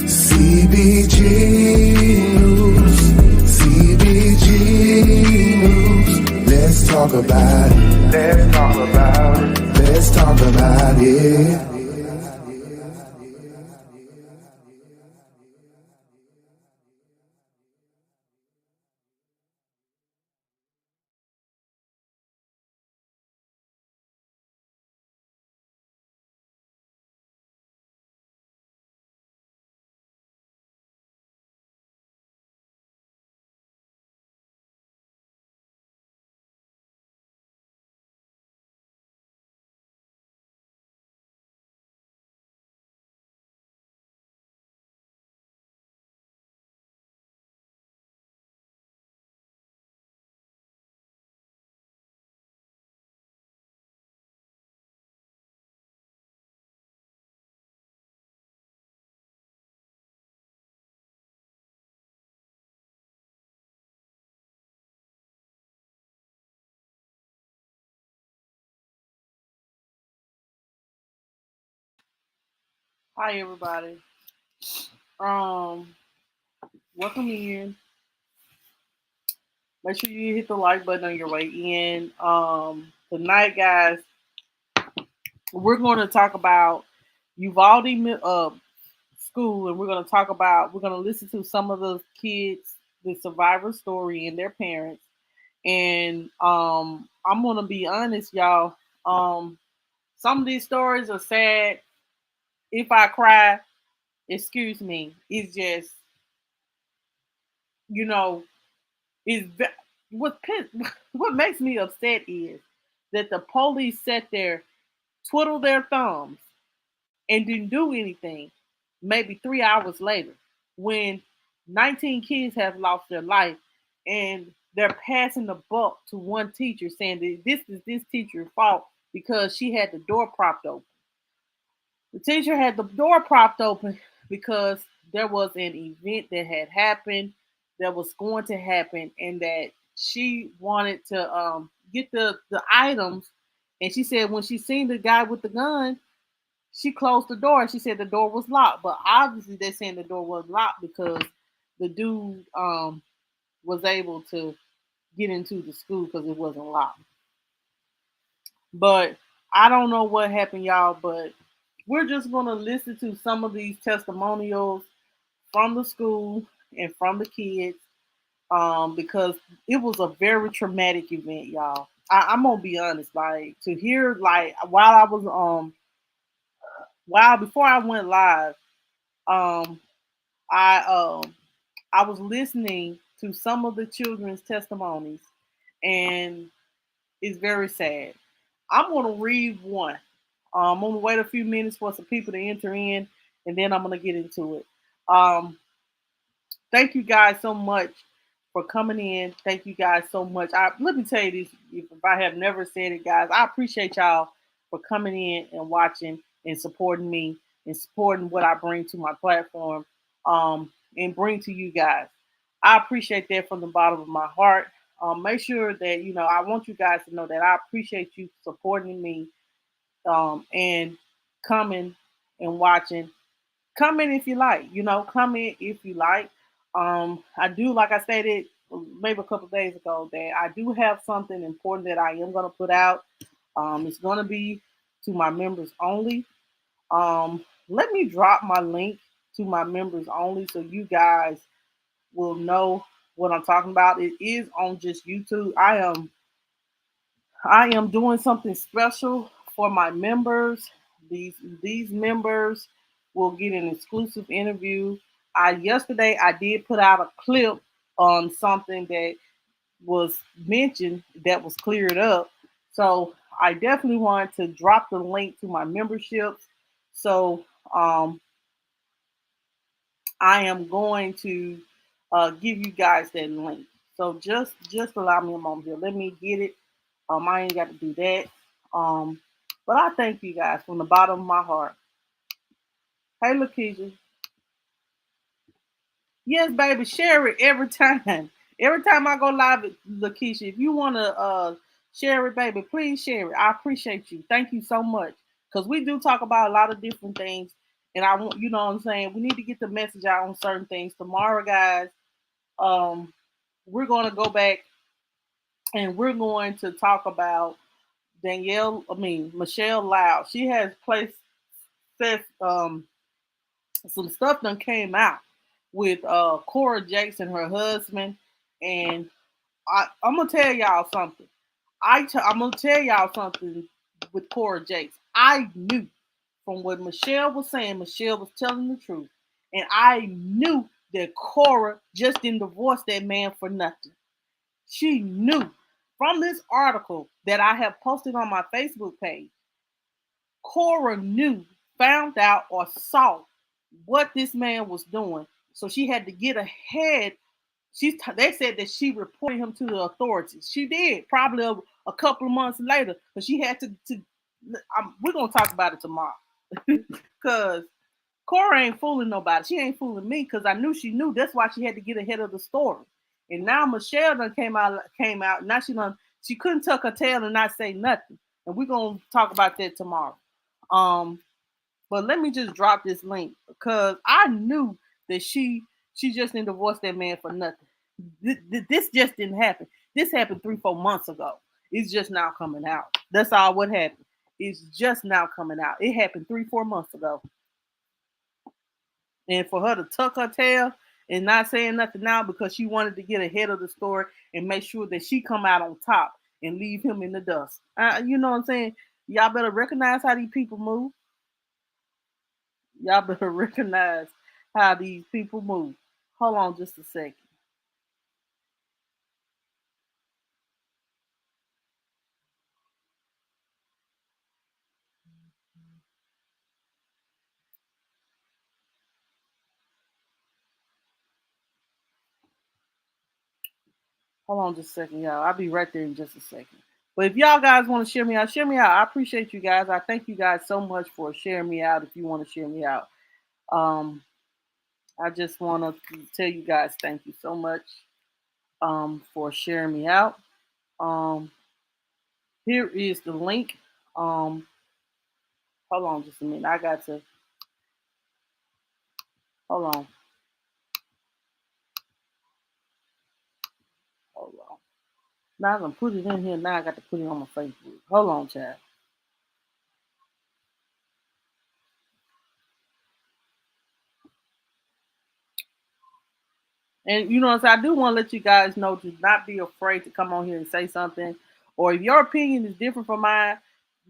CBG News, CBG News. Let's talk about it. Let's talk about it. Let's talk about it. Hi everybody. Um, Welcome in. Make sure you hit the like button on your way in. Tonight, guys, we're going to talk about Uvalde school, and we're going to listen to some of the kids, the survivor story, and their parents. And I'm going to be honest, y'all. Some of these stories are sad. If I cry, excuse me. It's just, you know, is what what makes me upset is that the police sat there, twiddled their thumbs, and didn't do anything. Maybe 3 hours later, when 19 kids have lost their life, and they're passing the buck to one teacher, saying that this is this teacher's fault because she had the door propped open. The teacher had the door propped open because there was an event that had happened, that was going to happen, and that she wanted to get the items. And she said when she seen the guy with the gun, she closed the door. And she said the door was locked, but obviously they're saying the door was locked because the dude was able to get into the school because it wasn't locked. But I don't know what happened, y'all. But we're just gonna listen to some of these testimonials from the school and from the kids, because it was a very traumatic event, y'all. I'm gonna be honest, like to hear like while before I went live, um I I was listening to some of the children's testimonies, and it's very sad. I'm gonna read one. I'm gonna wait a few minutes for some people to enter in, and then I'm gonna get into it. Um, Thank you guys so much for coming in. Thank you guys so much. Let me tell you this: if I have never said it, guys, I appreciate y'all for coming in and watching and supporting me and supporting what I bring to my platform, and bring to you guys. I appreciate that from the bottom of my heart. Make sure that I want you guys to know that I appreciate you supporting me, and coming and watching. Comment if you like. Comment if you like. I do, like I stated maybe a couple of days ago, that I do have something important that I am going to put out. It's going to be to my members only. Let me drop my link to my members only so you guys will know what I'm talking about. It is on just YouTube. I am doing something special for my members. These members will get an exclusive interview. I Yesterday I did put out a clip on something that was mentioned that was cleared up. So I definitely want to drop the link to my memberships. So um, I am going to give you guys that link. So just allow me a moment here. Let me get it. I ain't got to do that. Um, but I thank you guys from the bottom of my heart. Hey, Lakeisha. Yes, baby, share it every time. Every time I go live with Lakeisha, if you want to share it, baby, please share it. I appreciate you. Thank you so much. Because we do talk about a lot of different things. And I want, you know what I'm saying, we need to get the message out on certain things. Tomorrow, guys, um, we're going to go back and we're going to talk about Michelle Loud. She has placed said some stuff done came out with Cora Jakes and her husband, and I'm gonna tell y'all something. I'm gonna tell y'all something with Cora Jakes. I knew from what Michelle was saying, Michelle was telling the truth, and I knew that Cora just didn't divorce that man for nothing. She knew from this article that I have posted on my Facebook page. Cora knew, found out, or saw what this man was doing. So she had to get ahead. They said that she reported him to the authorities. She did, probably a couple of months later, but she had to we're gonna talk about it tomorrow. Cause Cora ain't fooling nobody. She ain't fooling me because I knew she knew. That's why she had to get ahead of the story. And now Michelle done came out. Now she couldn't tuck her tail and not say nothing. And we're gonna talk about that tomorrow. Um, but let me just drop this link because I knew that she just didn't divorce that man for nothing. This just didn't happen. This happened 3-4 months ago. It's just now coming out. That's all what happened. It's just now coming out. It happened 3-4 months ago. And for her to tuck her tail and not saying nothing now because she wanted to get ahead of the story and make sure that she come out on top and leave him in the dust. You know what I'm saying? Y'all better recognize how these people move. Y'all better recognize how these people move. Hold on just a second. Hold on just a second, y'all. I'll be right there in just a second. But if y'all guys want to share me out, share me out. I appreciate you guys. I thank you guys so much for sharing me out if you want to share me out. Um, I just want to tell you guys thank you so much for sharing me out. Um, Here is the link. Um, Hold on just a minute. I got to hold on. Hold on. Now I'm gonna put it in here. Now I got to put it on my Facebook. Hold on, child. And you know, what I do want to let you guys know to not be afraid to come on here and say something. Or if your opinion is different from mine,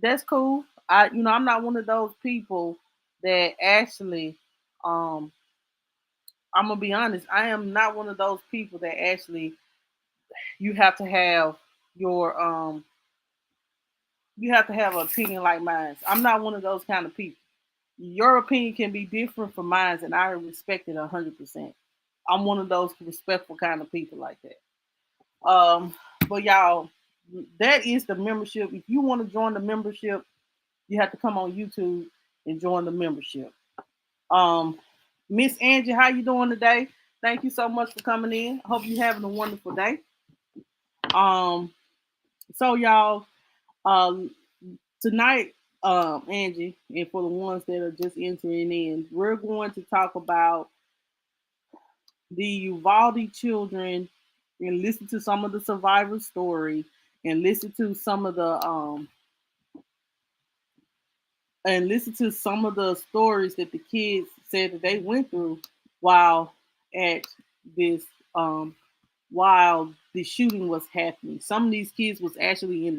that's cool. I'm not one of those people that actually, um, I'm gonna be honest. I am not one of those people that actually you have to have your you have to have an opinion like mine. I'm not one of those kind of people. Your opinion can be different from mine, and I respect it 100%. I'm one of those respectful kind of people like that. Um, but y'all, that is the membership. If you want to join the membership, you have to come on YouTube and join the membership. Um, Miss Angie, how you doing today? Thank you so much for coming in. I hope you're having a wonderful day. Um, so y'all, um, tonight, Angie, and for the ones that are just entering in, we're going to talk about the Uvalde children and listen to some of the survivor story and listen to some of the stories that the kids said that they went through while at this while the shooting was happening. Some of these kids was actually in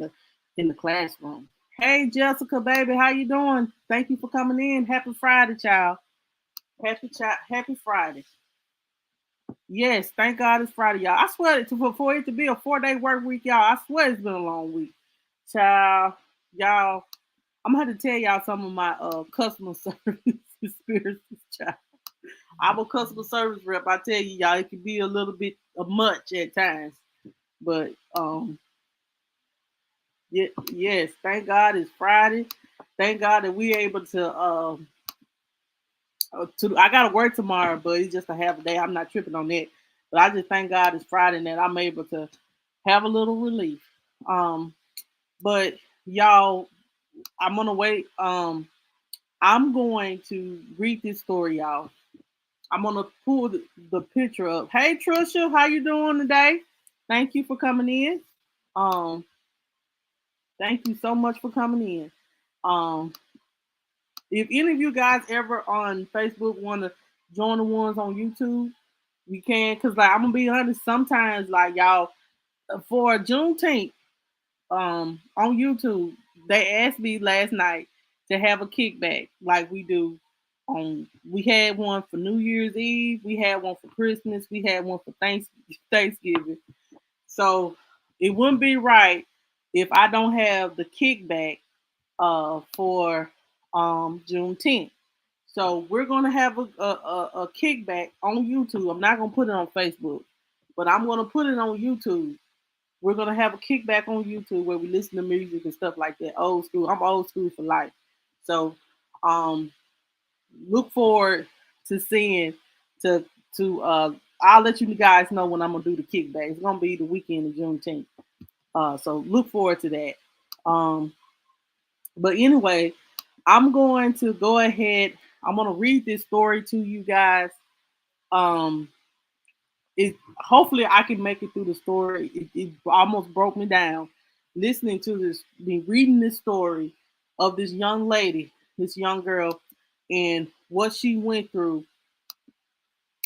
the classroom. Hey Jessica, baby, how you doing? Thank you for coming in. Happy Friday, child. Happy Friday. Yes, thank God it's Friday, y'all. I swear for it to be a 4-day work week, y'all. I swear it's been a long week, child. Y'all, I'm gonna have to tell y'all some of my customer service experiences, child. I'm a customer service rep. I tell you, y'all, it can be a little bit of much at times, but yes, thank God it's Friday. Thank God that we able to I gotta work tomorrow, but it's just a half a day. I'm not tripping on that. But I just thank God it's Friday and that I'm able to have a little relief. Um, but y'all, I'm gonna wait. I'm going to read this story, y'all. I'm gonna pull the picture up. Hey Trisha, how you doing today? Thank you for coming in. Um, thank you so much for coming in. Um, if any of you guys ever on Facebook want to join the ones on YouTube, we can. Cause like I'm gonna be honest, sometimes like y'all for Juneteenth, on YouTube, they asked me last night to have a kickback like we do. We had one for New Year's Eve, we had one for Christmas, we had one for Thanksgiving. So it wouldn't be right if I don't have the kickback for Juneteenth. So we're gonna have a kickback on YouTube. I'm not gonna put it on Facebook, but I'm gonna put it on YouTube. We're gonna have a kickback on YouTube where we listen to music and stuff like that. Old school. I'm old school for life. So um look forward to seeing to to I'll let you guys know when I'm gonna do the kickback. It's gonna be the weekend of Juneteenth. So look forward to that. Um but anyway, I'm going to go ahead. I'm gonna read this story to you guys. Um it hopefully I can make it through the story. It almost broke me down listening to this, me reading this story of this young lady, this young girl, and what she went through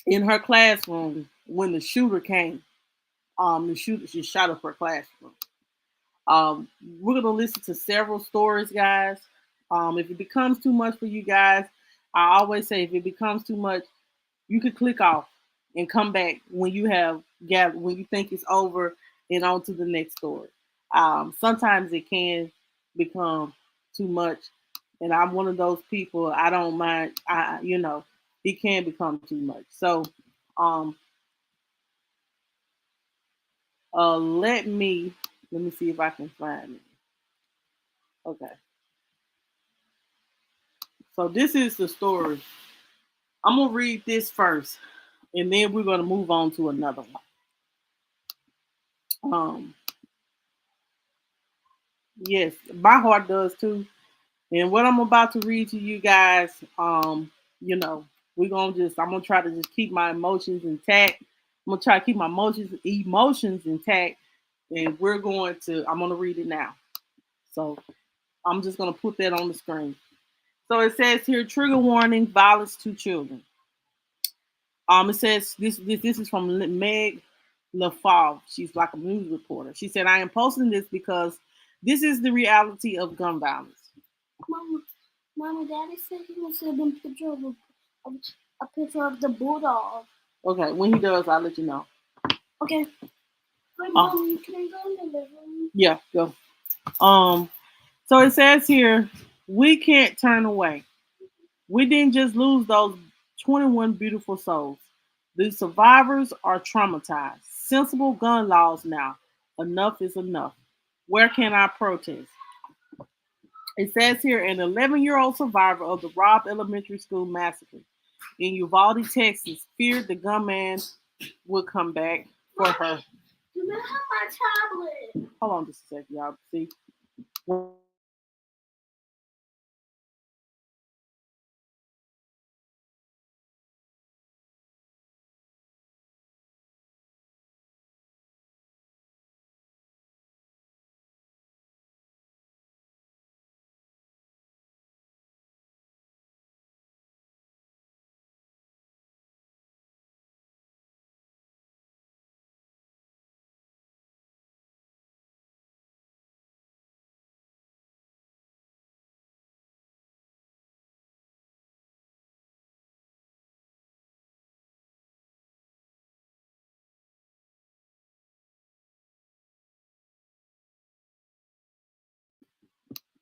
in her classroom when the shooter came. The shooter she shot up her classroom. We're gonna listen to several stories, guys. If it becomes too much for you guys, I always say if it becomes too much, you could click off and come back when you have gathered, when you think it's over and on to the next story. Sometimes it can become too much, and I'm one of those people. I don't mind. It can become too much. So, um, let me see if I can find it. Okay, so this is the story. I'm gonna read this first, and then we're gonna move on to another one. Yes, my heart does too. And what I'm about to read to you guys, you know, I'm gonna try to just keep my emotions intact. I'm gonna try to keep my emotions intact, and I'm gonna read it now. So I'm just gonna put that on the screen. So it says here, trigger warning, violence to children. It says this is from Meg LaFave. She's like a news reporter. She said, I am posting this because this is the reality of gun violence. Mama, Mama, Daddy said he wants to send a picture of a picture of the bulldog. Okay, when he does, I'll let you know. Okay. Wait, Mom, can I go in the living room? Yeah, go. So it says here, we can't turn away. We didn't just lose those 21 beautiful souls. The survivors are traumatized. Sensible gun laws now. Enough is enough. Where can I protest? It says here an 11-year-old survivor of the Robb Elementary School massacre in Uvalde, Texas, feared the gunman would come back for her. You have my tablet. Hold on just a second, y'all. See?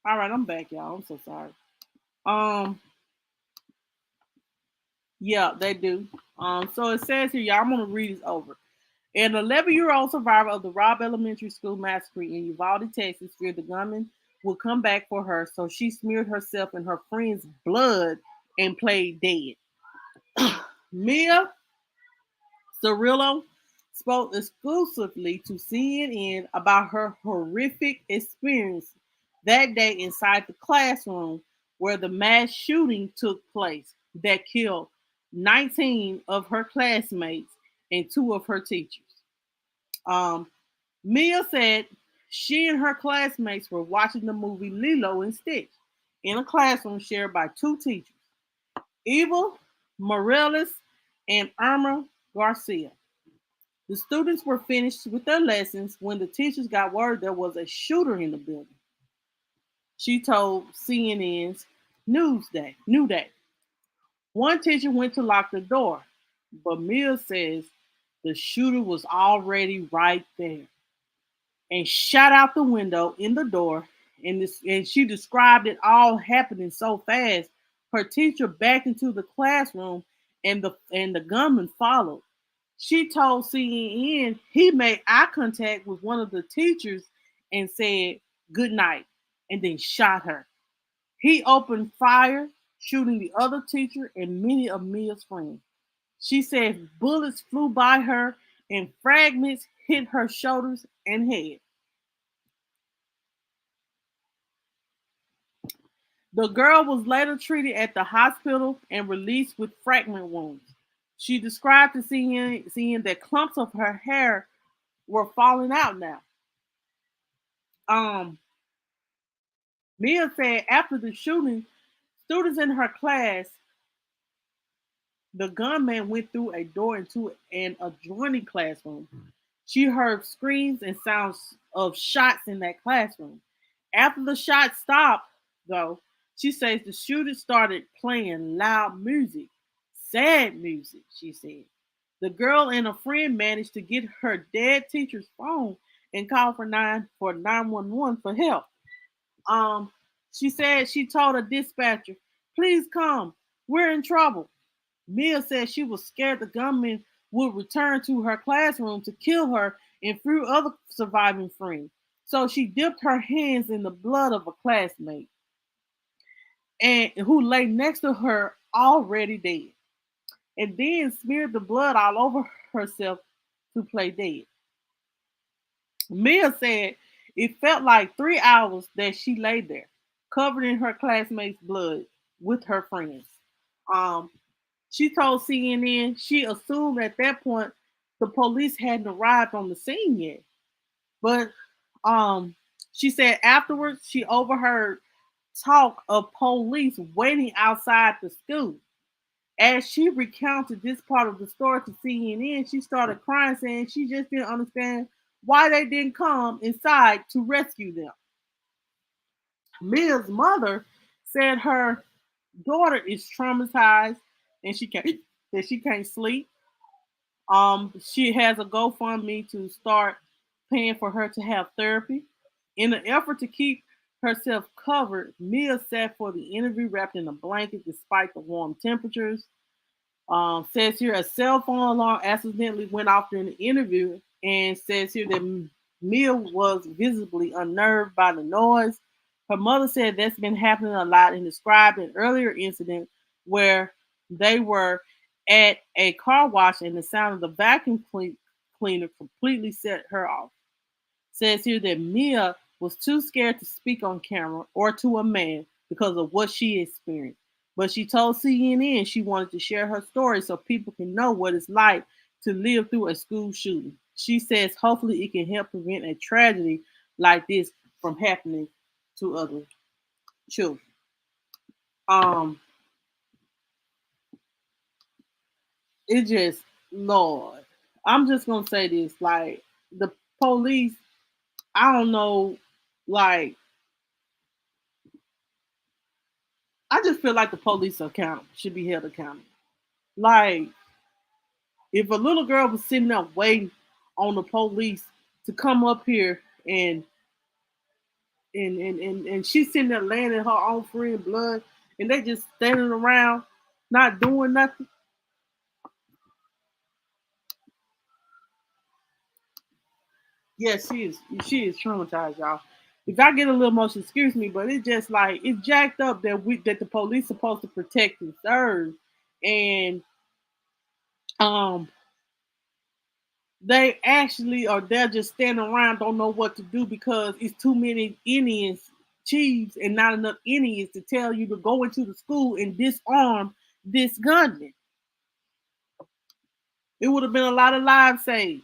All right, I'm back, y'all. I'm so sorry. Um, yeah, they do. So it says here, y'all. I'm gonna read this over. An 11-year-old survivor of the Robb Elementary School massacre in Uvalde, Texas, feared the gunman would come back for her, so she smeared herself in her friend's blood and played dead. Mia Cirillo spoke exclusively to CNN about her horrific experience that day inside the classroom where the mass shooting took place that killed 19 of her classmates and two of her teachers. Um, Mia said she and her classmates were watching the movie Lilo and Stitch in a classroom shared by two teachers, Eva Morales and Irma Garcia. The students were finished with their lessons when the teachers got word there was a shooter in the building. She told CNN's New Day. One teacher went to lock the door, but Mia says the shooter was already right there and shot out the window in the door. And she described it all happening so fast. Her teacher backed into the classroom, and the gunman followed. She told CNN he made eye contact with one of the teachers and said good night, and then shot her. He opened fire, shooting the other teacher and many of Mia's friends. She said bullets flew by her and fragments hit her shoulders and head. The girl was later treated at the hospital and released with fragment wounds. She described to CNN that clumps of her hair were falling out now. Um, Mia said after the shooting, students in her class, the gunman went through a door into an adjoining classroom. She heard screams and sounds of shots in that classroom. After the shots stopped, though, she says the shooter started playing loud music, sad music, she said. The girl and a friend managed to get her dead teacher's phone and call for 911 for help. Um, she said she told a dispatcher, "Please come, we're in trouble." Mia said she was scared the gunman would return to her classroom to kill her and few other surviving friends. So she dipped her hands in the blood of a classmate and who lay next to her already dead, and then smeared the blood all over herself to play dead. Mia said it felt like 3 hours that she lay there, covered in her classmates' blood with her friends. Um, She told CNN she assumed at that point the police hadn't arrived on the scene yet. But she said afterwards she overheard talk of police waiting outside the school. As she recounted this part of the story to CNN, she started crying, saying she just didn't understand why they didn't come inside to rescue them. Mia's mother said her daughter is traumatized and she can't sleep. She has a GoFundMe to start paying for her to have therapy. In an effort to keep herself covered, Mia sat for the interview wrapped in a blanket despite the warm temperatures. Says here a cell phone alarm accidentally went off during the interview, and says here that Mia was visibly unnerved by the noise. Her mother said that's been happening a lot and described an earlier incident where they were at a car wash and the sound of the cleaner completely set her off. Says here that Mia was too scared to speak on camera or to a man because of what she experienced. But she told CNN she wanted to share her story so people can know what it's like to live through a school shooting. She says hopefully it can help prevent a tragedy like this from happening to other children. Um, it just, Lord, I'm just gonna say this: like the police, I don't know, like I just feel like the police are accountable, should be held accountable. Like if a little girl was sitting there waiting on the police to come up here and she's sitting there laying in her own friend blood and they just standing around not doing nothing. Yes, she is traumatized, y'all. If I get a little emotional, excuse me, but it's just like it's jacked up that the police supposed to protect and serve, and um they're just standing around, don't know what to do because it's too many Indians chiefs and not enough Indians to tell you to go into the school and disarm this gunman. It would have been a lot of lives saved.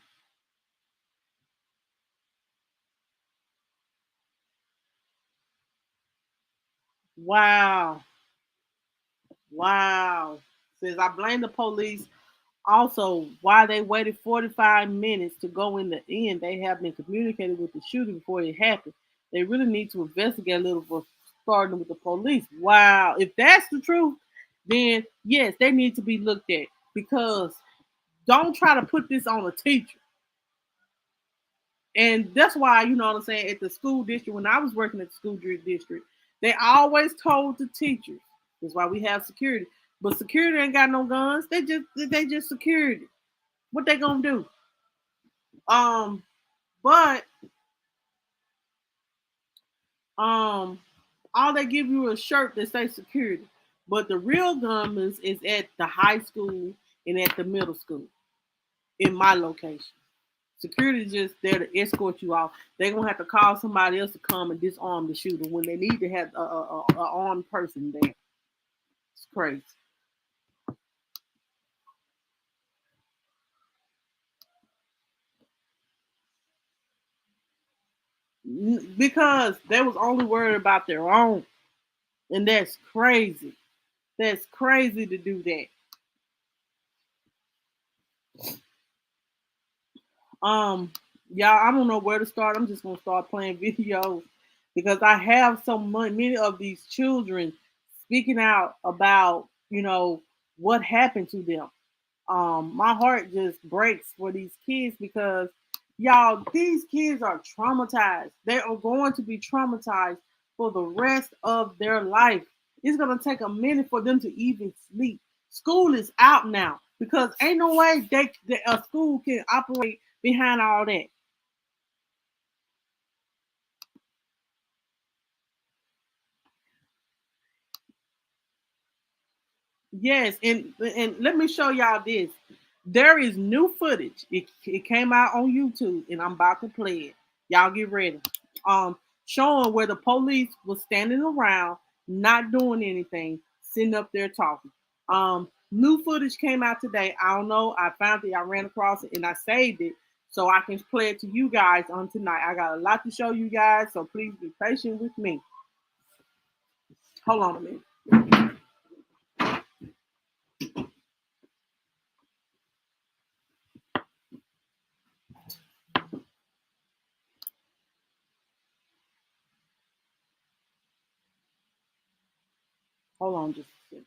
Wow. Wow. Says I blame the police. Also, why they waited 45 minutes to go in the end, they have been communicating with the shooter before it happened. They really need to investigate a little for starting with the police. Wow. If that's the truth, then yes, they need to be looked at because don't try to put this on a teacher. And that's why, you know what I'm saying, at the school district, when I was working at the school district, they always told the teachers, that's why we have security. But security ain't got no guns. They just security. What they gonna do? Um, but um, all they give you is a shirt that says security. But the real gunmen is at the high school and at the middle school in my location. Security is just there to escort you off. They're gonna have to call somebody else to come and disarm the shooter when they need to have a armed person there. It's crazy. Because they was only worried about their own, and that's crazy. That's crazy to do that. Um, y'all, I don't know where to start. I'm just gonna start playing videos because I have so many of these children speaking out about, what happened to them. My heart just breaks for these kids because y'all, these kids are traumatized. They are going to be traumatized for the rest of their life. It's gonna take a minute for them to even sleep. School is out now because ain't no way a school can operate behind all that. Yes, and let me show y'all this. There is new footage. It came out on YouTube, and I'm about to play it. Y'all get ready. Showing where the police was standing around, not doing anything, sitting up there talking. New footage came out today. I don't know. I found it. I ran across it, and I saved it so I can play it to you guys on tonight. I got a lot to show you guys, so please be patient with me. Hold on a minute. Hold on just a second.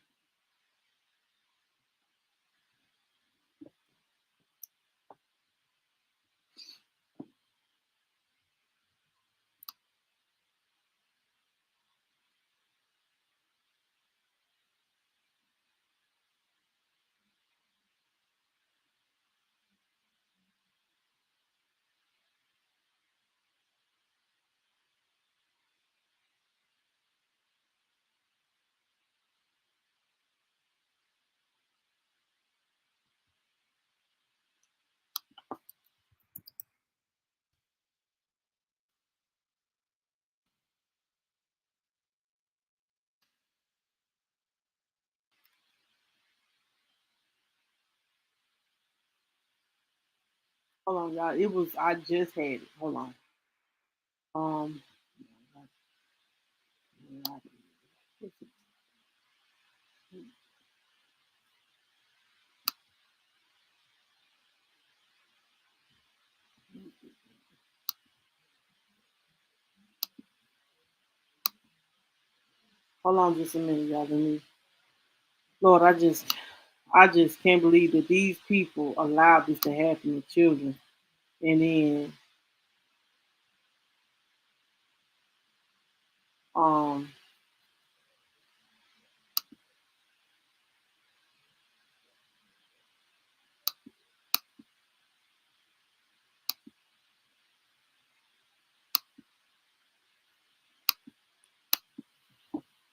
Hold on, y'all. It was I just had it. Hold on. Um, hold on just a minute, y'all. Let me. Lord, I just can't believe that these people allowed this to happen to children. And then, um,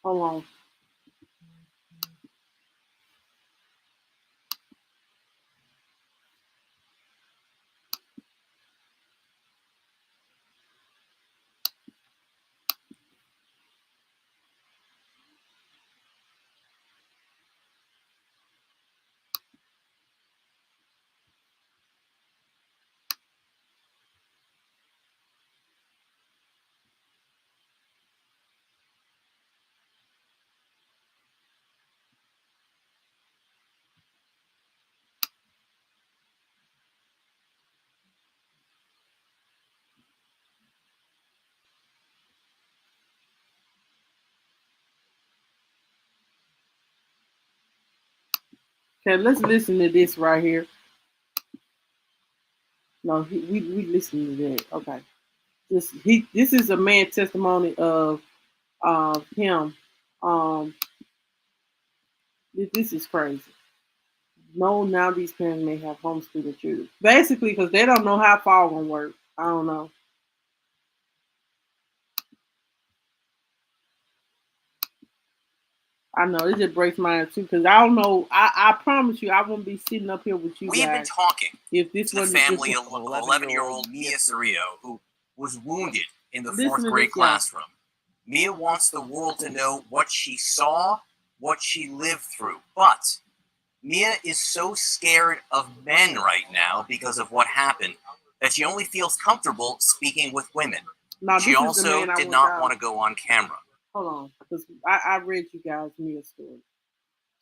hold on. Okay, let's listen to this right here. No, we listen to that. Okay, this is a man testimony of him. Um, this is crazy. No, now these parents may have homeschooling children. Basically, because they don't know how fall gonna work. I don't know. I know it just breaks my heart too because I don't know. I promise you, I wouldn't be sitting up here with you We have been guys talking if this to the wasn't family of 11-year-old Mia Cerrillo, who was wounded in the Listen fourth to grade this, y'all. classroom. Mia wants the world to know what she saw, what she lived through. But Mia is so scared of men right now because of what happened that she only feels comfortable speaking with women. Now, She this is the also man I did want not y'all- want to go on camera. Hold on, because I read you guys Mia's story.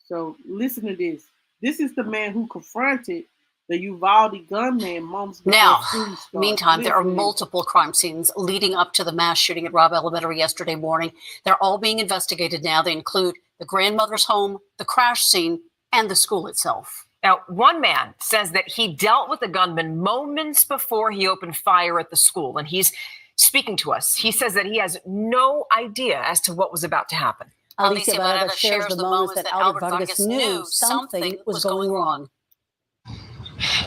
So listen to this. This is the man who confronted the Uvalde gunman months before Now, school started. meantime, there are Listen to this. multiple crime scenes leading up to the mass shooting at Robb Elementary yesterday morning. They're all being investigated now. They include the grandmother's home, the crash scene, and the school itself. Now, one man says that he dealt with the gunman moments before he opened fire at the school, and he's speaking to us. He says that he has no idea as to what was about to happen. Alicia Barrera shares the moments that Albert Vargas knew something was going wrong.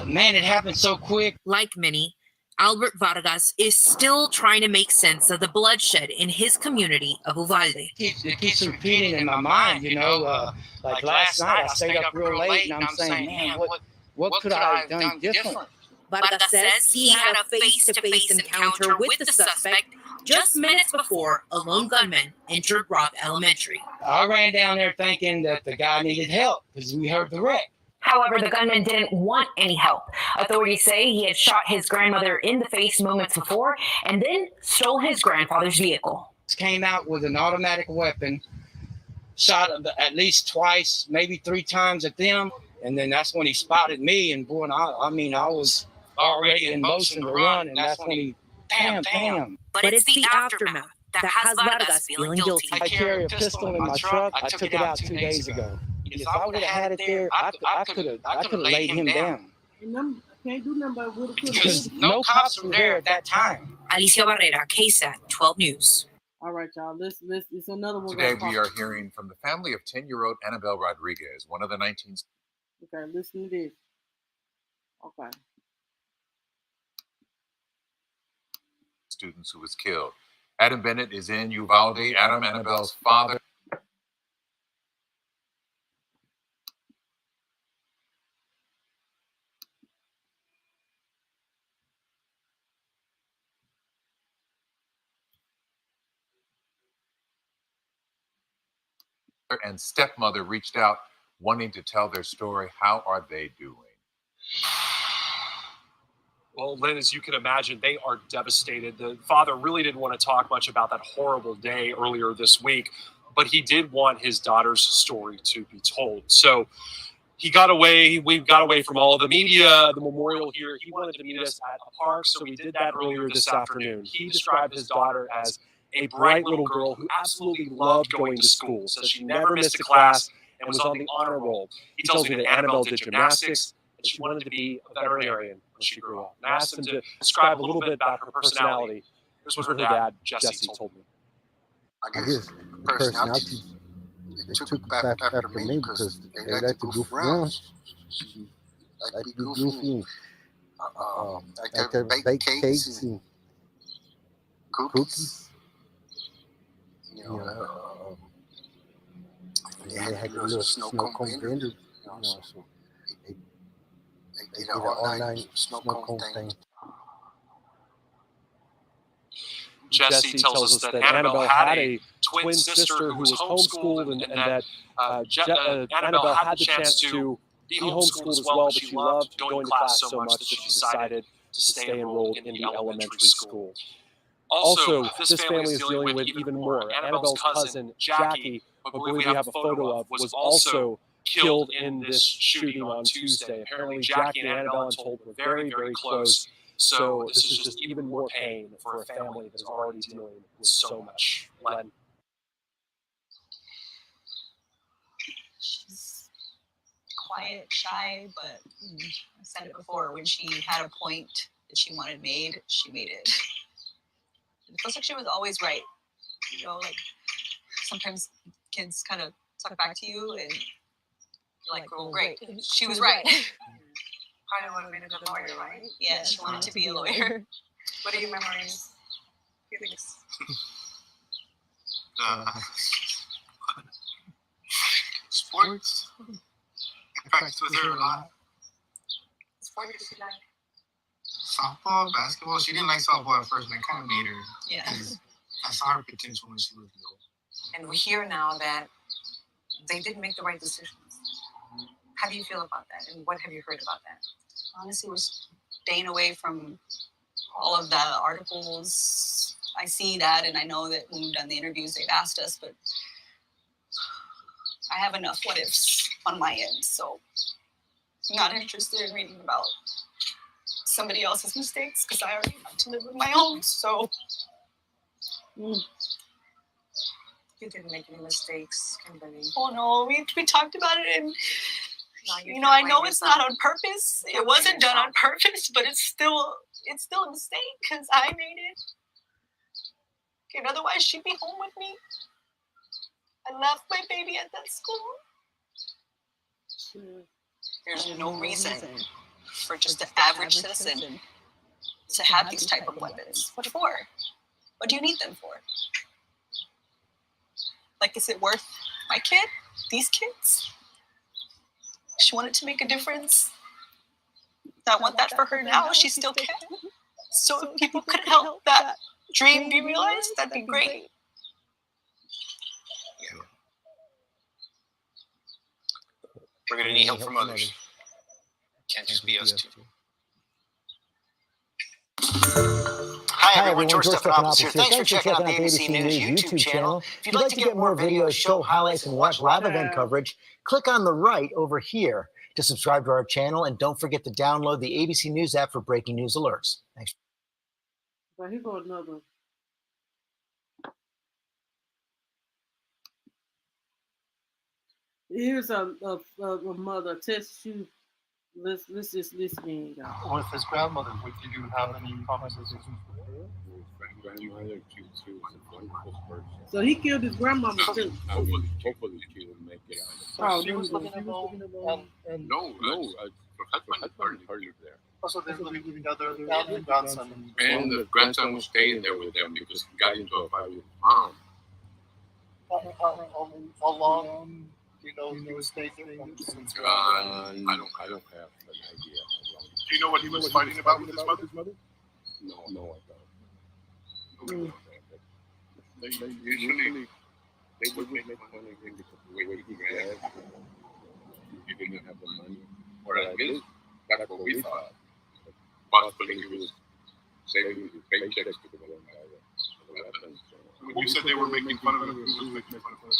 Man, it happened so quick. Like many, Albert Vargas is still trying to make sense of the bloodshed in his community of Uvalde. It keeps repeating in my mind, like last night I stayed up real late and I'm saying, man, what could I have done different? Vargas says he had a face-to-face encounter with the suspect just minutes before a lone gunman entered Robb Elementary. I ran down there thinking that the guy needed help because we heard the wreck. However, the gunman didn't want any help. Authorities say he had shot his grandmother in the face moments before and then stole his grandfather's vehicle. Came out with an automatic weapon, shot at least twice, maybe 3 times at them, and then that's when he spotted me. And boy, I was already in motion to run, and that's when he bam. But it's the aftermath that has Vargas feeling guilty. I carry a pistol in my truck. I took it out 2 days ago. If I would have had it there, I could have laid him down. Can't do nothing but woulda, coulda, Because no cops were there at that time. Alicia Barrera, KSAT 12 News. All right, y'all. Let's. It's another one. Today we are hearing from the family of 10-year-old Annabelle Rodriguez, one of the 19. Okay, listen to this. Okay. Students who was killed. Adam Bennett is in Uvalde. Adam, Annabelle's father. And stepmother reached out wanting to tell their story. How are they doing? Well, Lynn, as you can imagine, they are devastated. The father really didn't want to talk much about that horrible day earlier this week, but he did want his daughter's story to be told. So he got away. We got away from all the media, the memorial here. He wanted to meet us at a park, so we did that earlier this afternoon. He described his daughter as a bright little girl who absolutely loved going to school. Says she never missed a class and was on the honor roll. He tells me that Annabelle did gymnastics and she wanted to be a veterinarian when she grew up. And I asked him to describe a little bit about her personality. Here's what her dad, Jesse, told me. I guess personality, they took back after me because they like to goof around. She like to be goofy. Like to bake cakes and cookies. They had a little snow cone vendor, so they did an online snow cone thing. Jesse tells us that Annabelle had a twin sister who was homeschooled and that Annabelle had the chance to be homeschooled as well, but she loved going to class so much that she decided to stay enrolled in the elementary school. Also, this family is dealing with even more. Annabelle's cousin, Jackie, who we have a photo of, was also killed in this shooting on Tuesday. Apparently, Jackie and Annabelle, I'm told, were very, very close. So this is just even more pain for a family that is already dealing with so much. Len. quiet, shy, but I said it before, when she had a point that she wanted made, she made it. It feels like she was always right. You know, like sometimes kids kind of talk back to you and you're like, oh, great, she was right. Probably would have been a good lawyer, right? Yeah, she wanted to be a lawyer. What are your memories? Felix? Sports. I practiced with her a lot. Sport did she like? Softball, basketball. She didn't like softball at first, but I kind of made her. Yeah. I saw her potential when she was little. And we hear now that they didn't make the right decisions. How do you feel about that? And what have you heard about that? Honestly, we're staying away from all of the articles. I see that, and I know that when we've done the interviews, they've asked us, but I have enough what ifs on my end, so I'm not interested in reading about somebody else's mistakes because I already have to live with my own. So You didn't make any mistakes, Kimberly. oh no, we talked about it, and you know, I know it's not on purpose. It wasn't done on purpose, but it's still a mistake because I made it. And otherwise, she'd be home with me. I left my baby at that school. There's no reason for just an average citizen to have these type of weapons. What for? What do you need them for? Like, is it worth my kid? These kids? She wanted to make a difference. I want that for her now. She still can. So if people could help that dream be realized, that'd be great. We're going to need help from others. Can't just be us two. Hi everyone, George Stephanopoulos here. Thanks for checking out the ABC News YouTube channel. If you'd like to get more videos, show highlights, and watch live event coverage, click on the right over here to subscribe to our channel, and don't forget to download the ABC News app for breaking news alerts. Thanks. Well, here goes another. Here's a mother test you. Let's just listen in, y'all. With his grandmother, did you have any conversations with her? Grandmother, she was a wonderful person. So he killed his grandmother too. Hopefully she will make it out. Oh, She was living alone, and No, her husband hardly lived there. also they're living together, and the grandson. And the grandson was staying there with them because he got into a fight with mom. How long do you know he was staying there? I don't have an idea. Do you know what he was fighting about with his mother? No, I don't. They usually they would make fun of him because of the way he dressed. He didn't have the money, or at least that's what we thought. Possibly he was saving his paychecks to go and buy the weapons. When you said they were making fun of him, who was making fun of him?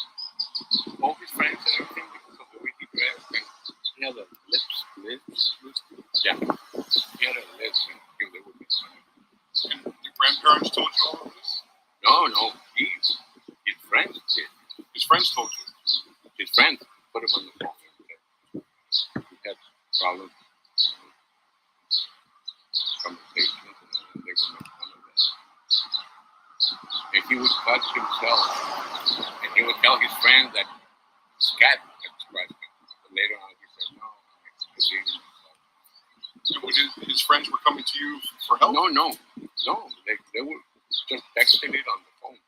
All his friends and everything because of the way he dressed, and he had a lips. Yeah, he had a lips, and they would make fun of him. And the grandparents told you all of this? No, his friends did. His friends told you? His friends put him on the phone. He had problems, conversations, and they would make fun of that. And he would touch himself, and he would tell his friends that his cat had scratched him. But later on, he said, no, I believe in myself. And when his friends were coming to you for help? No. They were just texting it on the phone.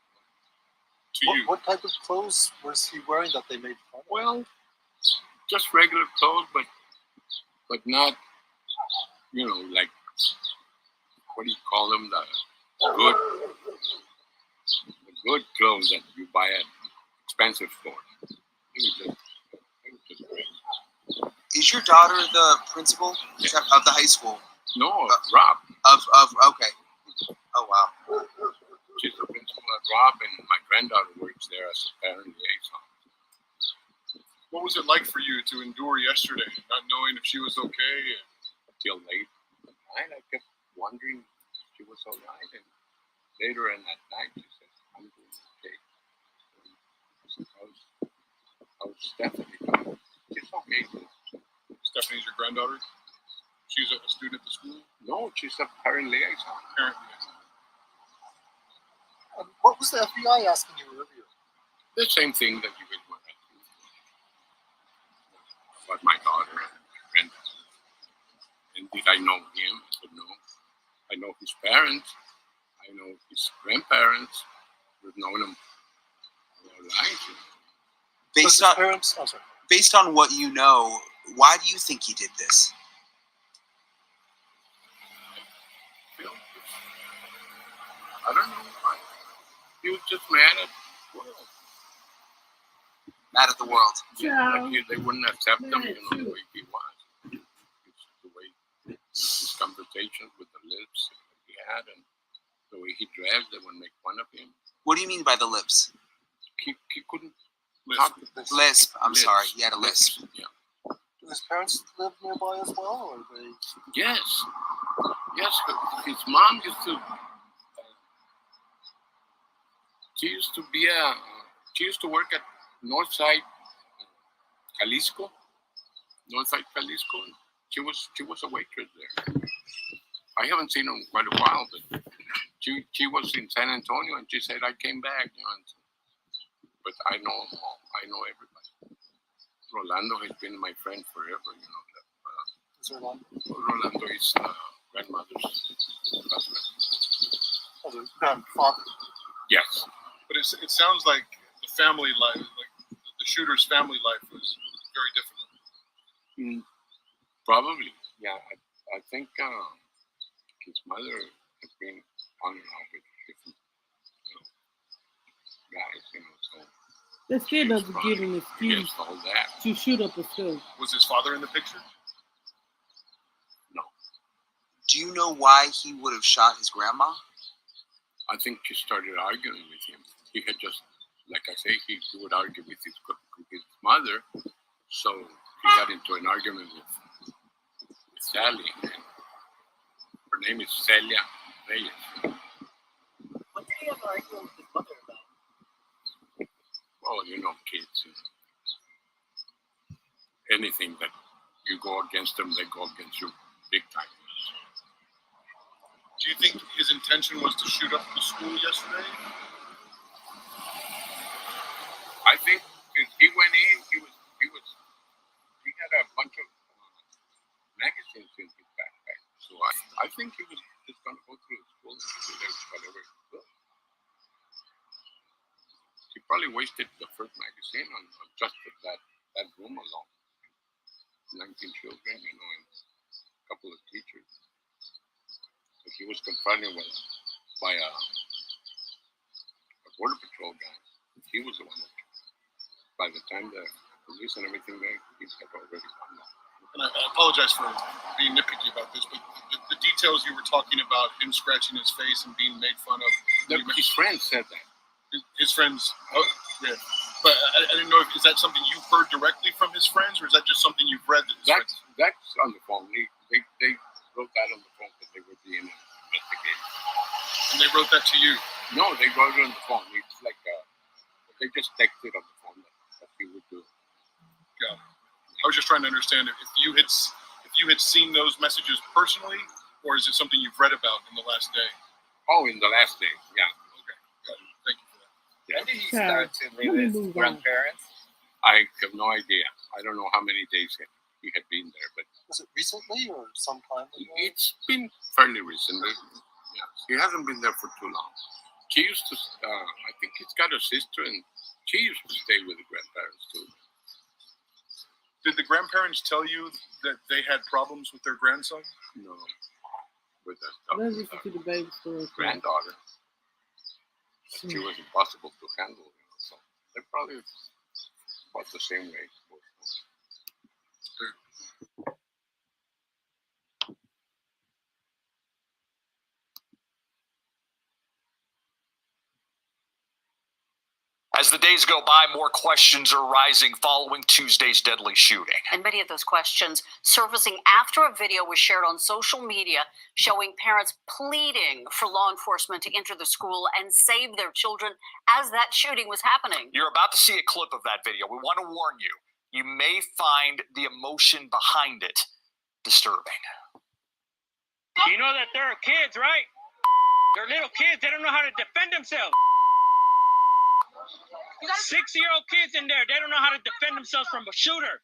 To you? What type of clothes was he wearing that they made fun of? Well, just regular clothes, but not, like, what do you call them? The good clothes that you buy at expensive stores. It was just great. Is your daughter the principal of the high school? No, Rob. Okay. Oh wow. She's the principal at Rob, and my granddaughter works there as a parent liaison. What was it like for you to endure yesterday, not knowing if she was okay? Until late at night, I kept wondering if she was all right. And later in that night, she said, I'm doing okay. I was definitely fine. She's okay. Stephanie's your granddaughter? She's a student at the school? No, she's a parent liaison. Parent liaison. What was the FBI asking you earlier? The same thing that you guys were asking about my daughter and my granddaughter. And did I know him? I said no. I know his parents. I know his grandparents. We've known them all our lives. Based on what you know, why do you think he did this? I don't know. He was just mad at the world. Mad at the world. Yeah, like they wouldn't accept him, the way he was. It's the way his conversations with the lips that he had, and the way he dressed, they would make fun of him. What do you mean by the lips? He couldn't talk. Lisp. I'm sorry. He had a lisp. Yeah. Do his parents live nearby as well, or they? Yes. Yes. His mom used to. She used to work at Northside Jalisco. She was a waitress there. I haven't seen her in quite a while, but she was in San Antonio, and she said I came back. But I know them all. I know everybody. Rolando has been my friend forever. Is Rolando? Rolando is grandmother's husband. Oh, the grandfather. Yes. But it sounds like the family life, like the shooter's family life, was very difficult. Probably, yeah. I think his mother has been on and off with different guys, so. That still doesn't give an excuse all that. to shoot up a school. Was his father in the picture? No. Do you know why he would have shot his grandma? I think he started arguing with him. He had just, like I say, he would argue with his mother. So he got into an argument with Sally. Her name is Celia Reyes. What did he have to argue with his mother about? Oh, kids. Anything that you go against them, they go against you big time. Do you think his intention was to shoot up the school yesterday? I think he went in. He had a bunch of magazines in his backpack. So I think he was just going to go through the school and do whatever he could. He probably wasted the first magazine on just that room alone. 19 children, and a couple of teachers. But he was confronted by a border patrol guy. He was the one that, by the time the police and everything there, he had already gone now. And I apologize for being nitpicky about this, but the details you were talking about, him scratching his face and being made fun of. His friends said that. His friends, yeah. But I didn't know, is that something you heard directly from his friends, or is that just something you've read? That's on the phone. They wrote that on the phone that they were being investigated. And they wrote that to you? No, they wrote it on the phone. It's like they just texted on the phone that he would do. Yeah. I was just trying to understand if you had seen those messages personally, or is it something you've read about in the last day? Oh, in the last day, yeah. Okay, got it. Thank you for that. Yeah. When did he start to live with his grandparents? I have no idea. I don't know how many days he had been there, but Was it recently or some time ago? it's been fairly recently. Yeah, he hasn't been there for too long. She used to. I think he's got a sister, and she used to stay with the grandparents too. Did the grandparents tell you that they had problems with their grandson? No, with Let's listen to the baby story. granddaughter. She was impossible to handle. So they're probably about the same age. As the days go by, more questions are rising following Tuesday's deadly shooting. And many of those questions surfacing after a video was shared on social media showing parents pleading for law enforcement to enter the school and save their children as that shooting was happening. You're about to see a clip of that video. We want to warn you. you may find the emotion behind it disturbing. You know that there are kids, right? They're little kids. They don't know how to defend themselves. 6-year-old kids in there. They don't know how to defend themselves from a shooter.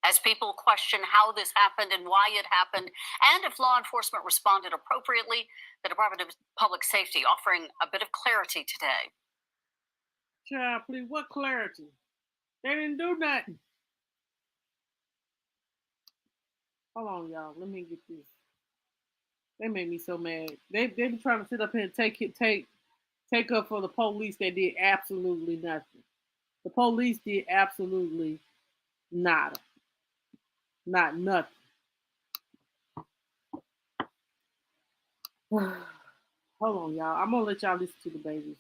As people question how this happened and why it happened, and if law enforcement responded appropriately, the Department of Public Safety offering a bit of clarity today. Child, please, what clarity? They didn't do nothing. Hold on, y'all. Let me get this. They made me so mad. They been trying to sit up here and take up for the police. They did absolutely nothing. The police did absolutely nada. Not nothing. Hold on, y'all. I'm gonna let y'all listen to the babies.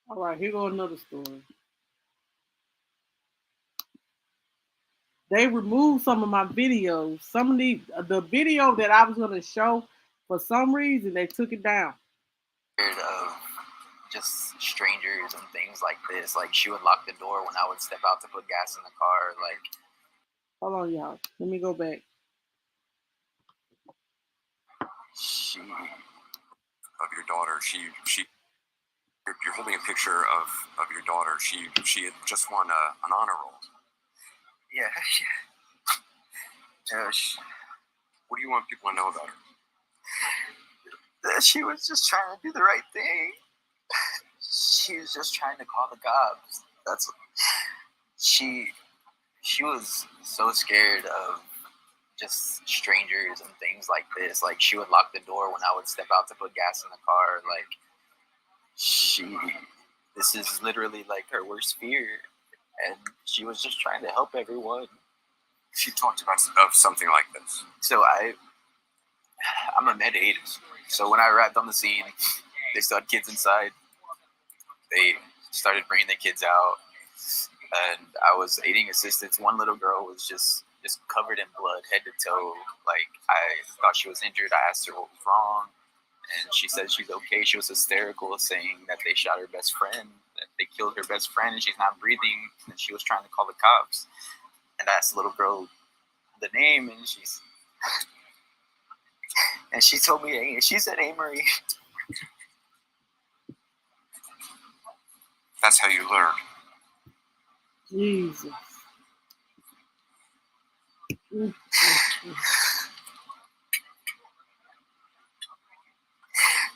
All right, here goes another story. They removed some of my videos. Some of the video that I was gonna show, for some reason, they took it down. Of just strangers and things like this. Like, she would lock the door when I would step out to put gas in the car. Like, hold on, y'all. Let me go back. She of your daughter. You're holding a picture of your daughter. She had just won an honor roll. yeah. What do you want people to know about her? That she was just trying to do the right thing. She was just trying to call the cops. That's she was so scared of just strangers and things like this. Like, she would lock the door when I would step out to put gas in the car. Like, this is literally like her worst fear, and she was just trying to help everyone. She talked about something like this. So I'm a med aid. So when I arrived on the scene, they still had kids inside. They started bringing the kids out, and I was aiding assistants. One little girl was just covered in blood, head to toe. Like, I thought she was injured. I asked her what was wrong, and she said she's okay. She was hysterical, saying that they shot her best friend, that they killed her best friend, and she's not breathing, and she was trying to call the cops. And I asked the little girl the name, and she told me, she said Amory. That's how you learn. Jesus.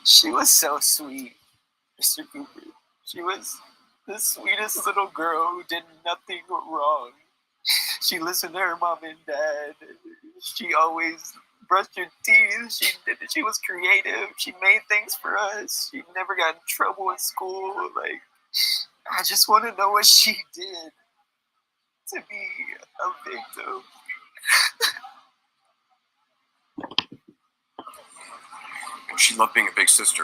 She was so sweet, Mr. Cooper. She was the sweetest little girl who did nothing wrong. She listened to her mom and dad. She always brushed her teeth. She was creative. She made things for us. She never got in trouble in school. Like, I just want to know what she did to be a victim. She loved being a big sister.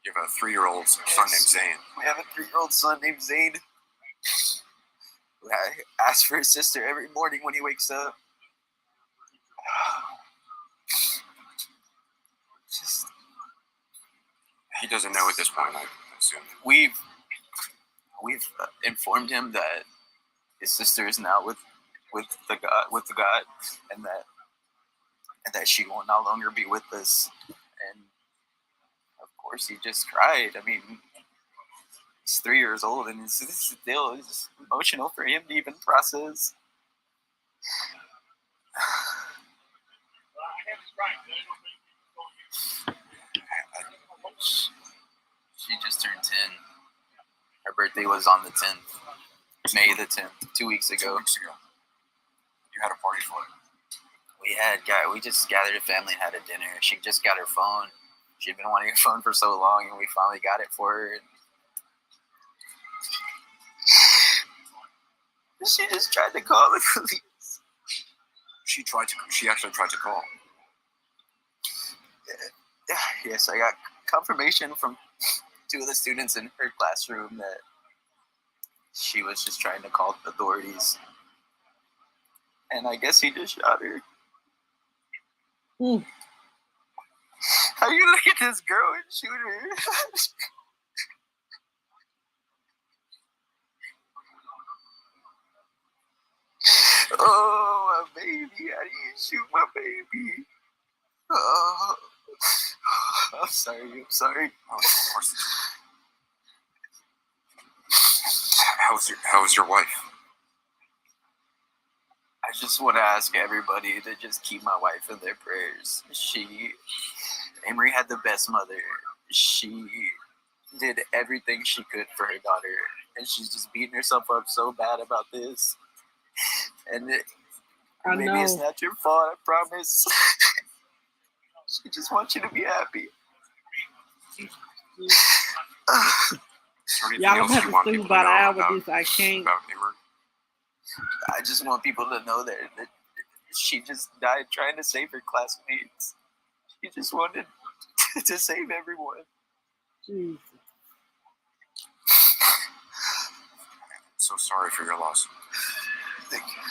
You have a 3-year-old son named Zane. We have a 3-year-old son named Zane. I ask for his sister every morning when he wakes up. He doesn't know at this point, I assume. We've informed him that his sister is now with God, and that she will no longer be with us. And of course, he just cried. I mean, he's 3 years old, and this is still just emotional for him to even process. She just turned 10. Her birthday was on the 10th, May the 10th, 2 weeks ago. 2 weeks ago. You had a party for it. We just gathered a family and had a dinner. She just got her phone. She'd been wanting her phone for so long, and we finally got it for her. She just tried to call the police. She actually tried to call. Yes, I got confirmation from 2 of the students in her classroom that she was just trying to call the authorities. And I guess he just shot her. Mm. How you look at this girl and shoot her? Oh, my baby. How do you shoot my baby? Oh, I'm sorry. I'm sorry. Oh, of course. How's your wife? I just want to ask everybody to just keep my wife in their prayers. Amory had the best mother. She did everything she could for her daughter, and she's just beating herself up so bad about this. And maybe it's not your fault, I promise. She just wants you to be happy. Y'all gonna have to think about an hour with this. I can't. I just want people to know that she just died trying to save her classmates. She just wanted to save everyone. Jesus. So sorry for your loss. Thank you.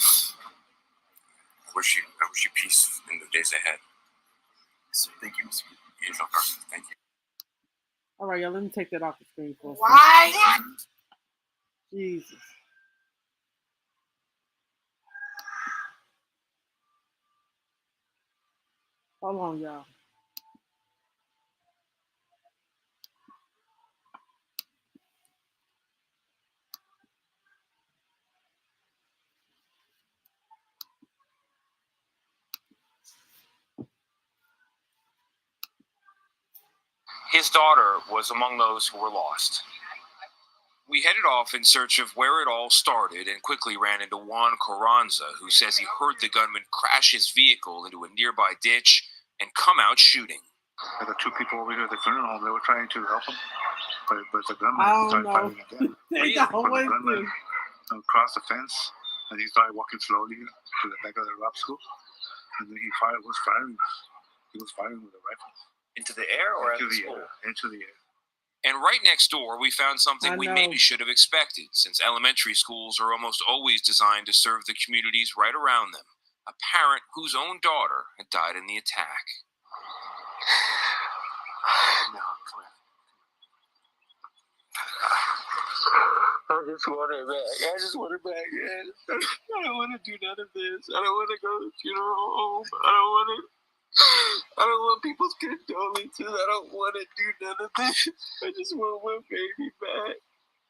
I wish you peace in the days ahead. So thank you, Mr. Angel Garza, thank you. All right, y'all. Let me take that off the screen for a second. Why? Jesus. Hold on, y'all. His daughter was among those who were lost. We headed off in search of where it all started and quickly ran into Juan Carranza, who says he heard the gunman crash his vehicle into a nearby ditch and come out shooting. The two people over here at the funeral home, they were trying to help him, but the gunman started firing again. The gunman crossed the fence, and he started walking slowly to the back of the rock school, and then he was firing with a rifle. Into the air or at the school? Into the air. And right next door, we found something we maybe should have expected, since elementary schools are almost always designed to serve the communities right around them. A parent whose own daughter had died in the attack. No, come here. I just want her back. I just want her back. I don't want to do none of this. I don't want to go to the funeral home. I don't want people's condolences. I don't want to do none of this. I just want my baby back.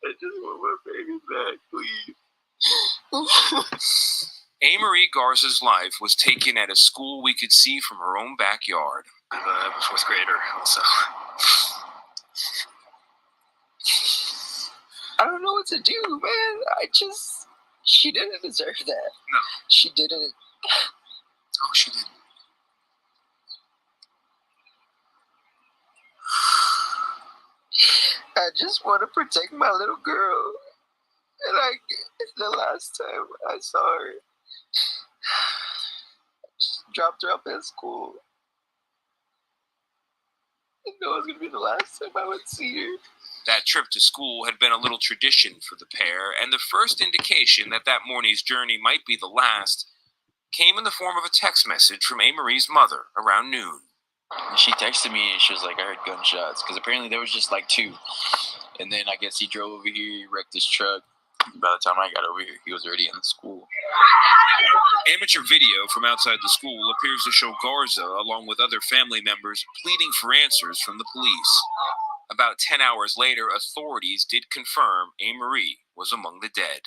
I just want my baby back, please. Amory Garza's life was taken at a school we could see from her own backyard. I'm a fourth grader also. I don't know what to do, man. She didn't deserve that. No. She didn't. Oh, she didn't. I just want to protect my little girl. And the last time I saw her, I just dropped her off at school. I know it was going to be the last time I would see her. That trip to school had been a little tradition for the pair, and the first indication that that morning's journey might be the last came in the form of a text message from Amory's mother around noon. She texted me and she was like, I heard gunshots, because apparently there was just like two. And then I guess he drove over here, he wrecked his truck. By the time I got over here, he was already in the school. Amateur video from outside the school appears to show Garza, along with other family members, pleading for answers from the police. About 10 hours later, authorities did confirm Amory was among the dead.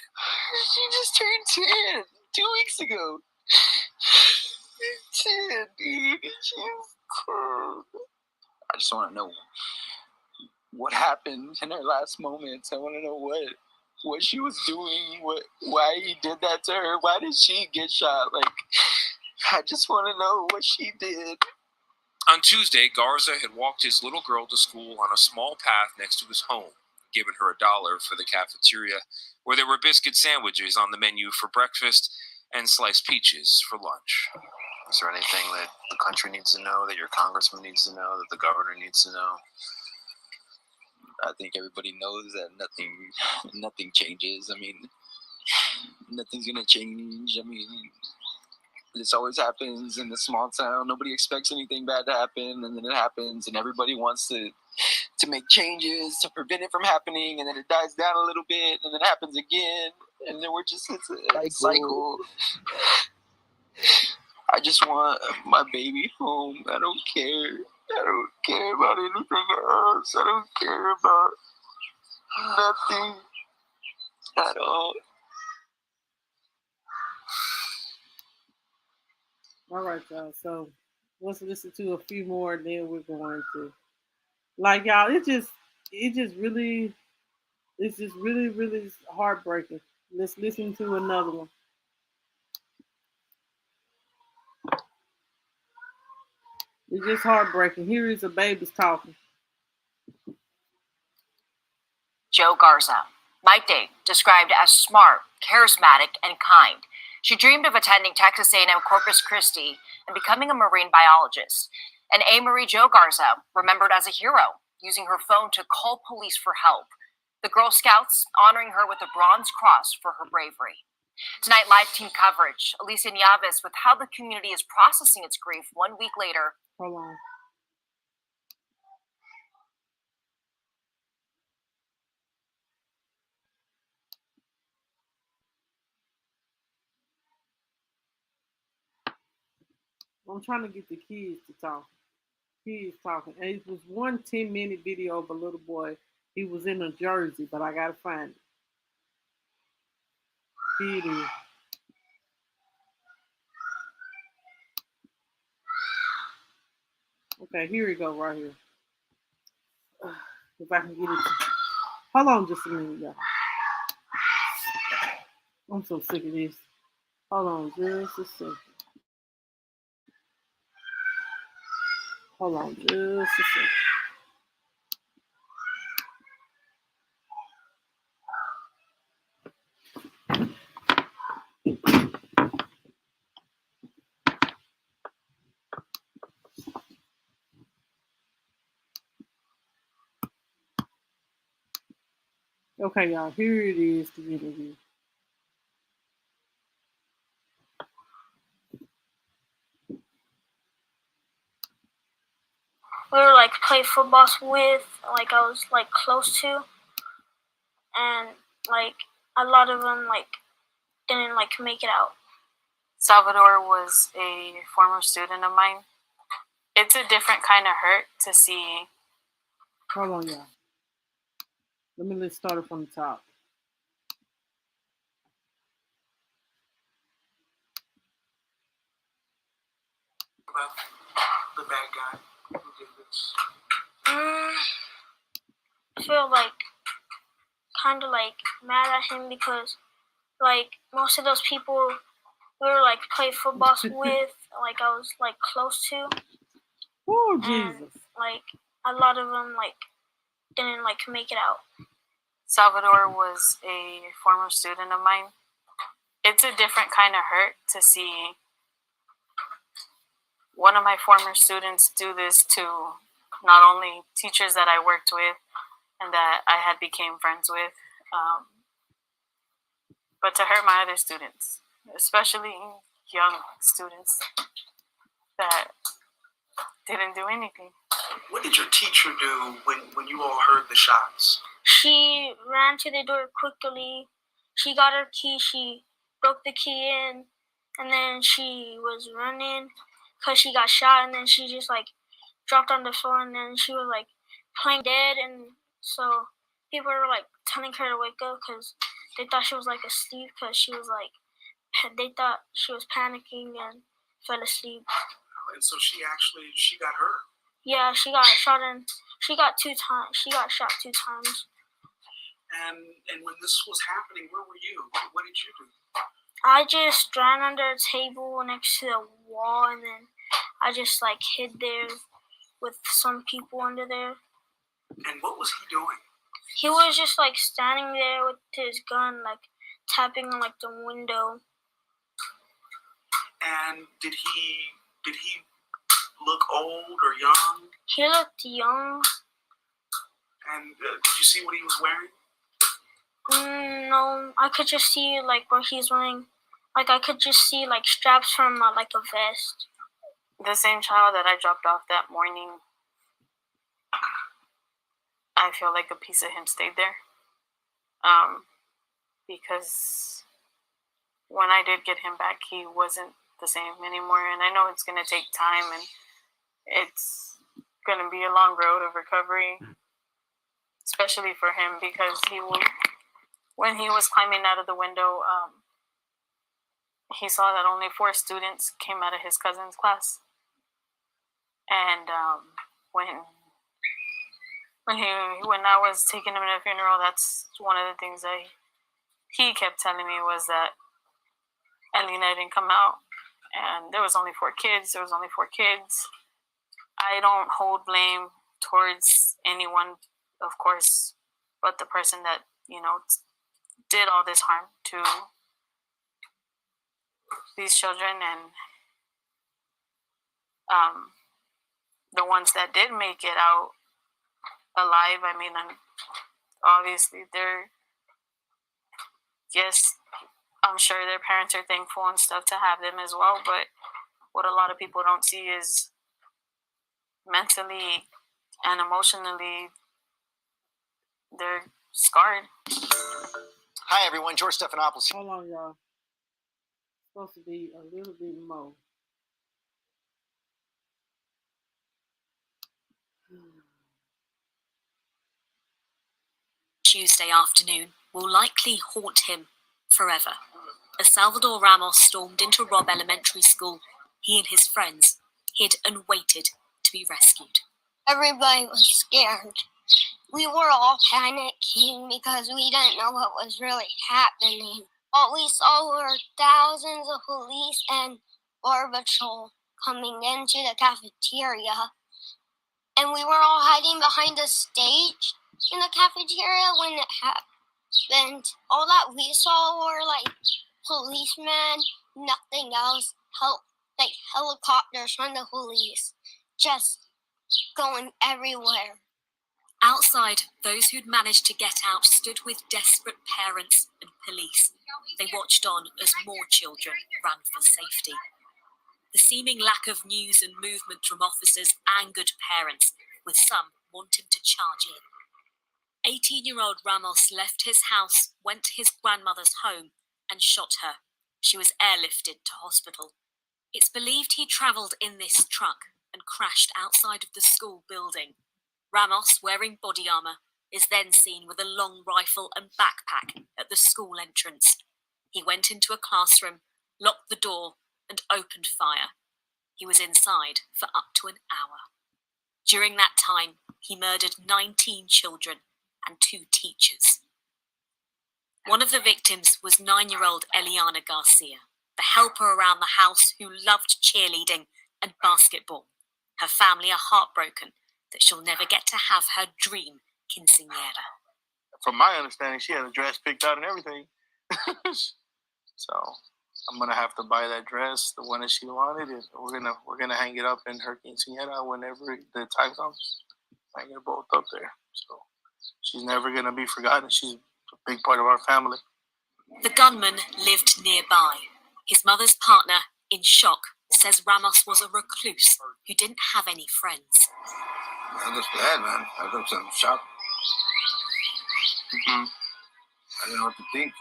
She just turned 10 2 weeks ago. 10, dude. She's 10. I just want to know what happened in her last moments. I want to know what she was doing, why he did that to her. Why did she get shot? Like, I just want to know what she did. On Tuesday, Garza had walked his little girl to school on a small path next to his home, given her $1 for the cafeteria, where there were biscuit sandwiches on the menu for breakfast and sliced peaches for lunch. Is there anything that the country needs to know, that your congressman needs to know, that the governor needs to know? I think everybody knows that nothing changes. I mean, nothing's gonna change. I mean, This always happens in the small town. Nobody expects anything bad to happen, and then it happens, and everybody wants to make changes to prevent it from happening, and then it dies down a little bit, and then it happens again, and then it's a cycle. I just want my baby home. I don't care. I don't care about anything else. I don't care about nothing at all. All right, y'all. So let's listen to a few more, and then we're going to like y'all. It's just really heartbreaking. Let's listen to another one. It's just heartbreaking. Here is a baby's talking. Joe Garza, my date, described as smart, charismatic, and kind. She dreamed of attending Texas A&M Corpus Christi and becoming a marine biologist. And A. Marie Jo Garza, remembered as a hero, using her phone to call police for help. The Girl Scouts honoring her with a Bronze Cross for her bravery. Tonight, live team coverage. Alicia Nieves with how the community is processing its grief 1 week later. Hold on. I'm trying to get the kids to talk. Kids talking. And it was one 10-minute video of a little boy. He was in a jersey, but I gotta find it. Here it is. Okay, here we go, right here. If I can get it. Hold on just a minute, y'all. I'm so sick of this. Hold on just a second. Hold on just a second. Okay, y'all, here it is, the interview. We were like play football with, like I was like close to, and like a lot of them like didn't like make it out. Salvador was a former student of mine. It's a different kind of hurt to see. Hold on, y'all. Let's start it from the top. About the bad guy who did this. I feel like kind of like mad at him because like most of those people we were like play football with, like I was like close to. Oh, and, Jesus. like a lot of them like didn't like make it out. Salvador was a former student of mine. It's a different kind of hurt to see one of my former students do this to not only teachers that I worked with and that I had became friends with, but to hurt my other students, especially young students that didn't do anything. What did your teacher do when you all heard the shots? She ran to the door quickly. She got her key. She broke the key in, and then she was running because she got shot, and then she just like dropped on the floor, and then she was like playing dead, and so people were like telling her to wake up because they thought she was like asleep because she was like, they thought she was panicking and fell asleep. And so she got hurt. Yeah, she got shot and she got 2 times. She got shot 2 times. And when this was happening, where were you? What did you do? I just ran under a table next to the wall, and then I just like hid there with some people under there. And what was he doing? He was just like standing there with his gun, like tapping on like the window. And did he look old or young? He looked young. And did you see what he was wearing? No, I could just see like where he's wearing Like I could just see like straps from like a vest. The same child that I dropped off that morning, I feel like a piece of him stayed there. Because when I did get him back, he wasn't the same anymore. And I know it's going to take time and it's going to be a long road of recovery, especially for him, because when he was climbing out of the window, he saw that only 4 students came out of his cousin's class. And when I was taking him to the funeral, that's one of the things that he kept telling me was that Elena didn't come out, and there was only 4 kids. I don't hold blame towards anyone, of course, but the person that, did all this harm to these children, and the ones that did make it out alive. I mean, obviously I'm sure their parents are thankful and stuff to have them as well, but what a lot of people don't see is mentally and emotionally they're scarred. Hi everyone, George Stephanopoulos. Hold on, y'all. It's supposed to be a little bit more. Tuesday afternoon will likely haunt him forever. As Salvador Ramos stormed into Robb Elementary School, he and his friends hid and waited to be rescued. Everybody was scared. We were all panicking because we didn't know what was really happening. All we saw were thousands of police and Border Patrol coming into the cafeteria. And we were all hiding behind the stage in the cafeteria when it happened. All that we saw were like policemen, nothing else. Like helicopters from the police, just going everywhere. Outside, those who'd managed to get out stood with desperate parents and police. They watched on as more children ran for safety. The seeming lack of news and movement from officers angered parents, with some wanting to charge in. 18-year-old Ramos left his house, went to his grandmother's home, and shot her. She was airlifted to hospital. It's believed he travelled in this truck and crashed outside of the school building. Ramos, wearing body armour, is then seen with a long rifle and backpack at the school entrance. He went into a classroom, locked the door, and opened fire. He was inside for up to an hour. During that time, he murdered 19 children and 2 teachers. One of the victims was 9-year-old Eliana Garcia, the helper around the house who loved cheerleading and basketball. Her family are heartbroken that she'll never get to have her dream quinceañera. From my understanding, she had a dress picked out and everything. So I'm gonna have to buy that dress, the one that she wanted, and we're gonna hang it up in her quinceañera whenever the time comes. Hang it both up there. So she's never gonna be forgotten. She's a big part of our family. The gunman lived nearby. His mother's partner, in shock, says Ramos was a recluse who didn't have any friends. I was glad, man. I was in shock. I didn't know what to think.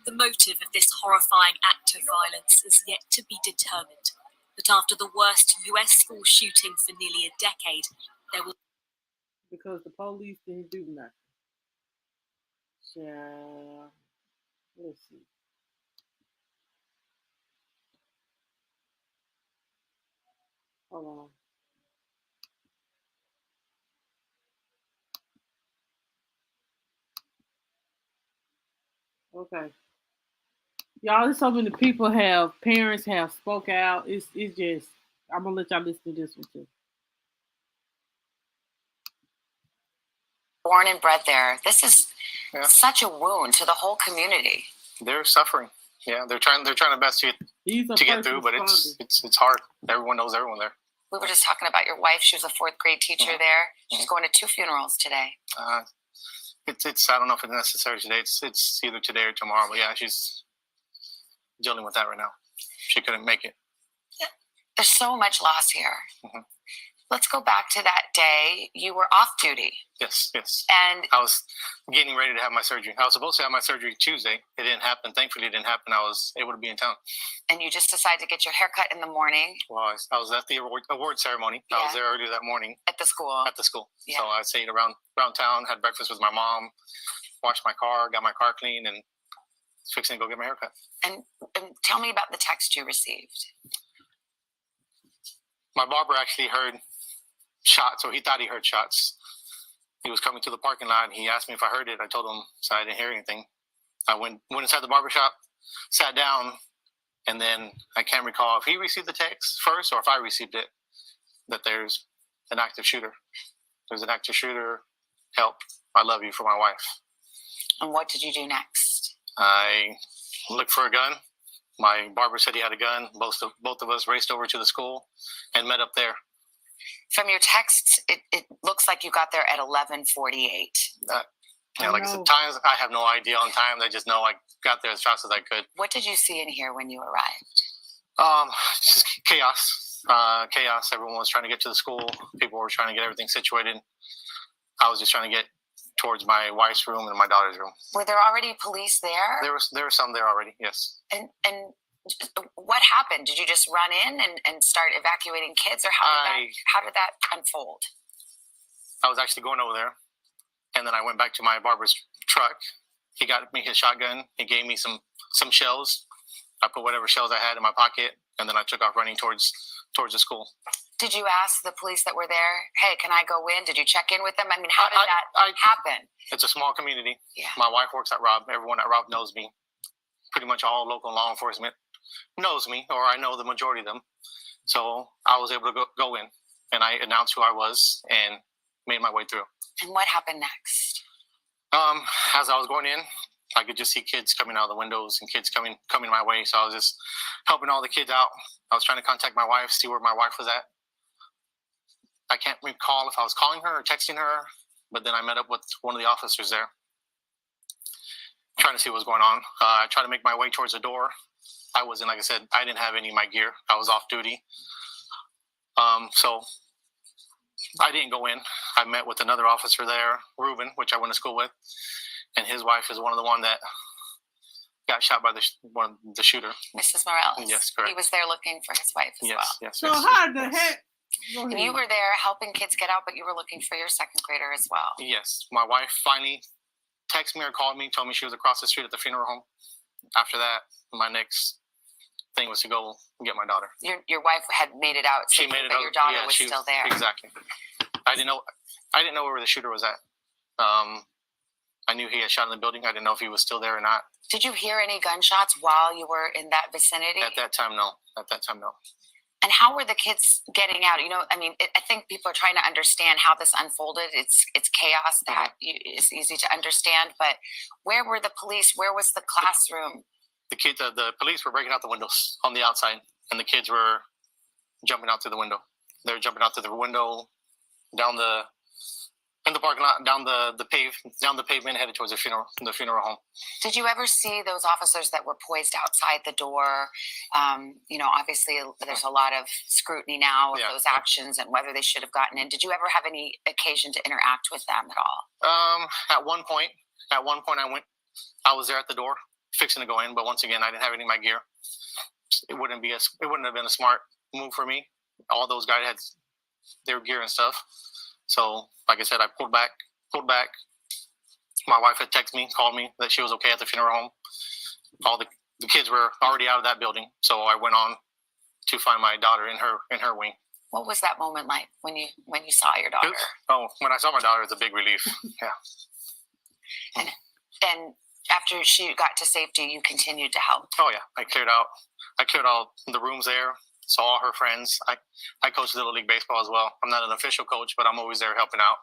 The motive of this horrifying act of violence is yet to be determined. But after the worst US school shooting for nearly a decade, there will... Because the police didn't do nothing. Yeah. Let's see. Hold on. Okay. Y'all, there's so many people parents have spoke out. It's just, I'm going to let y'all listen to this one too. Born and bred there. This is such a wound to the whole community. They're suffering. Yeah, they're trying their best to get through, but it's hard. Everyone knows everyone there. We were just talking about your wife. She was a 4th grade teacher there. She's going to 2 funerals today. It's I don't know if it's necessary today. It's either today or tomorrow. But yeah, she's dealing with that right now. She couldn't make it. There's so much loss here. Mhm. Let's go back to that day. You were off duty. Yes. And I was getting ready to have my surgery. I was supposed to have my surgery Tuesday. It didn't happen. Thankfully, it didn't happen. I was able to be in town. And you just decided to get your hair cut in the morning. Well, I was at the award ceremony. I was there earlier that morning. At the school. So I stayed around town, had breakfast with my mom, washed my car, got my car clean, and fixing to go get my hair cut. And tell me about the text you received. My barber actually heard shots, or he thought he heard shots. He was coming to the parking lot, and he asked me if I heard it. I told him, so I didn't hear anything. I went inside the barber shop, sat down, and then I can't recall if he received the text first or if I received it, that there's an active shooter. There's an active shooter. Help. I love you, for my wife. And what did you do next? I looked for a gun. My barber said he had a gun. Both of us raced over to the school and met up there. From your texts, it looks like you got there at 11:48. Like I said, times I have no idea on time. I just know I got there as fast as I could. What did you see and hear when you arrived? Just chaos. Chaos. Everyone was trying to get to the school. People were trying to get everything situated. I was just trying to get towards my wife's room and my daughter's room. Were there already police there? There were some there already, yes. And what happened? Did you just run in and start evacuating kids, or how did that unfold? I was actually going over there, and then I went back to my barber's truck. He got me his shotgun. He gave me some shells. I put whatever shells I had in my pocket, and then I took off running towards the school. Did you ask the police that were there, hey, can I go in? Did you check in with them? I mean, how did that happen? It's a small community. Yeah. My wife works at Rob. Everyone at Rob knows me. Pretty much all local law enforcement knows me, or I know the majority of them. So I was able to go in, and I announced who I was and made my way through. And what happened next? As I was going in, I could just see kids coming out of the windows and kids coming my way. So I was just helping all the kids out. I was trying to contact my wife, see where my wife was at. I can't recall if I was calling her or texting her, but then I met up with one of the officers there, trying to see what was going on. I tried to make my way towards the door. I wasn't, like I said, I didn't have any of my gear. I was off duty. So I didn't go in. I met with another officer there, Ruben, which I went to school with, and his wife is one of the one that got shot by the shooter. Mrs. Morales. Yes, correct. He was there looking for his wife as well. Yes. So how the heck? And you were there helping kids get out, but you were looking for your second grader as well. Yes. My wife finally texted me or called me, told me she was across the street at the funeral home. After that, my next thing was to go get my daughter. Your wife had made it out. She made it out. Your daughter yeah, was still there. Exactly. I didn't know where the shooter was at. I knew he had shot in the building. I didn't know if he was still there or not. Did you hear any gunshots while you were in that vicinity? At that time, no. And how were the kids getting out? I think people are trying to understand how this unfolded. It's chaos that is easy to understand. But where were the police? Where was the classroom? The police were breaking out the windows on the outside, and the kids were jumping out through the window. They were jumping out through the window, in the parking lot, down the pavement, headed towards the funeral home. Did you ever see those officers that were poised outside the door? Obviously there's a lot of scrutiny now of those actions and whether they should have gotten in. Did you ever have any occasion to interact with them at all? At one point I was there at the door fixing to go in, but once again, I didn't have any of my gear. It wouldn't have been a smart move for me. All those guys had their gear and stuff. So, like I said, I pulled back. My wife had texted me, called me that she was okay at the funeral home. All the kids were already out of that building, so I went on to find my daughter in her wing. What was that moment like when you saw your daughter? When I saw my daughter, it was a big relief. Yeah. And after she got to safety, you continued to help. Oh yeah, I cleared all the rooms there. Saw all her friends. I coach Little League Baseball as well. I'm not an official coach, but I'm always there helping out.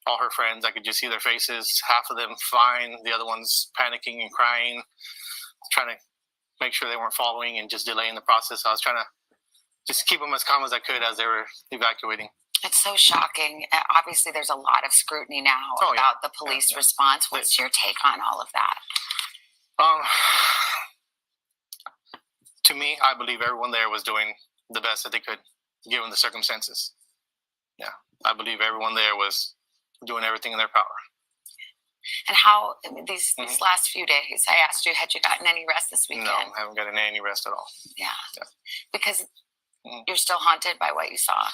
All her friends, I could just see their faces. Half of them fine, the other ones panicking and crying, trying to make sure they weren't following and just delaying the process. I was trying to just keep them as calm as I could as they were evacuating. It's so shocking. Obviously, there's a lot of scrutiny now about the police response. What's your take on all of that? To me, I believe everyone there was doing the best that they could, given the circumstances. Yeah, I believe everyone there was doing everything in their power. And how, these last few days, I asked you, had you gotten any rest this weekend? No, I haven't gotten any rest at all. Yeah. Because you're still haunted by what you saw.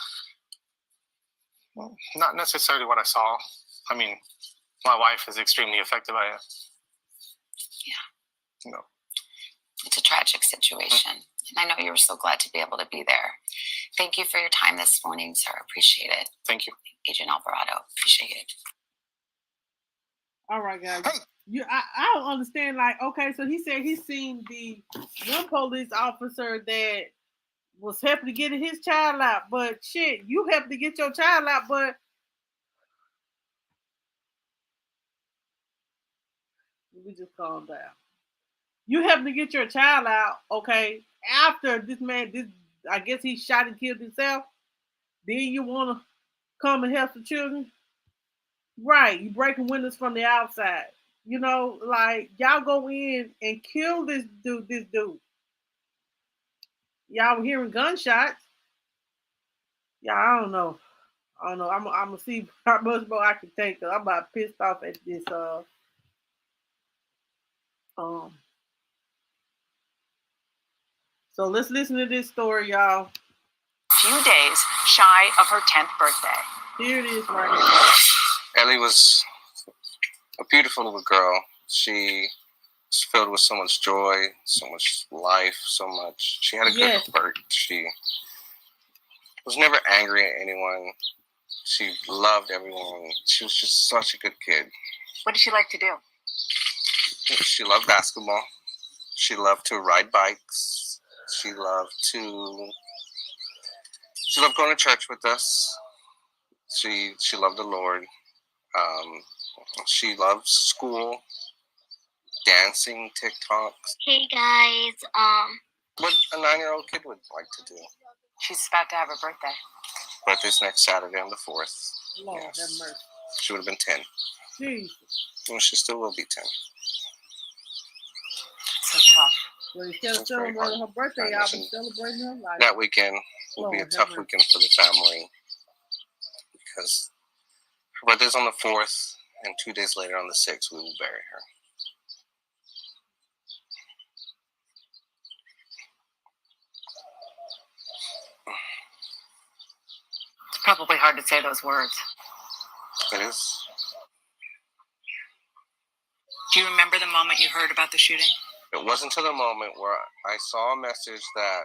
Well, not necessarily what I saw. I mean, my wife is extremely affected by it. Yeah. No. It's a tragic situation. And I know you were so glad to be able to be there. Thank you for your time this morning, sir. Appreciate it. Thank you. Agent Alvarado, appreciate it. All right, guys. I don't understand. Like, okay, so he said he's seen the one police officer that was helping to get his child out, but shit, you helped to get your child out, but we just calm down. You helped to get your child out, okay? After this man, I guess he shot and killed himself. Then you want to come and help the children, right? You breaking windows from the outside. You know, like y'all go in and kill this dude. Y'all were hearing gunshots. Yeah, I don't know. I'm gonna see how much more I can take. Cause I'm about pissed off at this. So let's listen to this story, y'all. Few days shy of her 10th birthday. Here it is right here. Ellie was a beautiful little girl. She was filled with so much joy, so much life, so much. She had a good heart. She was never angry at anyone. She loved everyone. She was just such a good kid. What did she like to do? She loved basketball. She loved to ride bikes. She loved going to church with us. She loved the Lord. She loved school, dancing, TikToks. Hey guys, What a 9-year-old kid would like to do. She's about to have her birthday. Birthday's next Saturday on the 4th. Lord have mercy. She would have been 10. Jesus. Well, she still will be 10. It's so tough. Well, instead of celebrating her birthday, I'll be celebrating her life. That weekend will be a tough weekend for the family because her birthday's on the 4th, and 2 days later on the 6th, we will bury her. It's probably hard to say those words. It is. Do you remember the moment you heard about the shooting? It wasn't until the moment where I saw a message that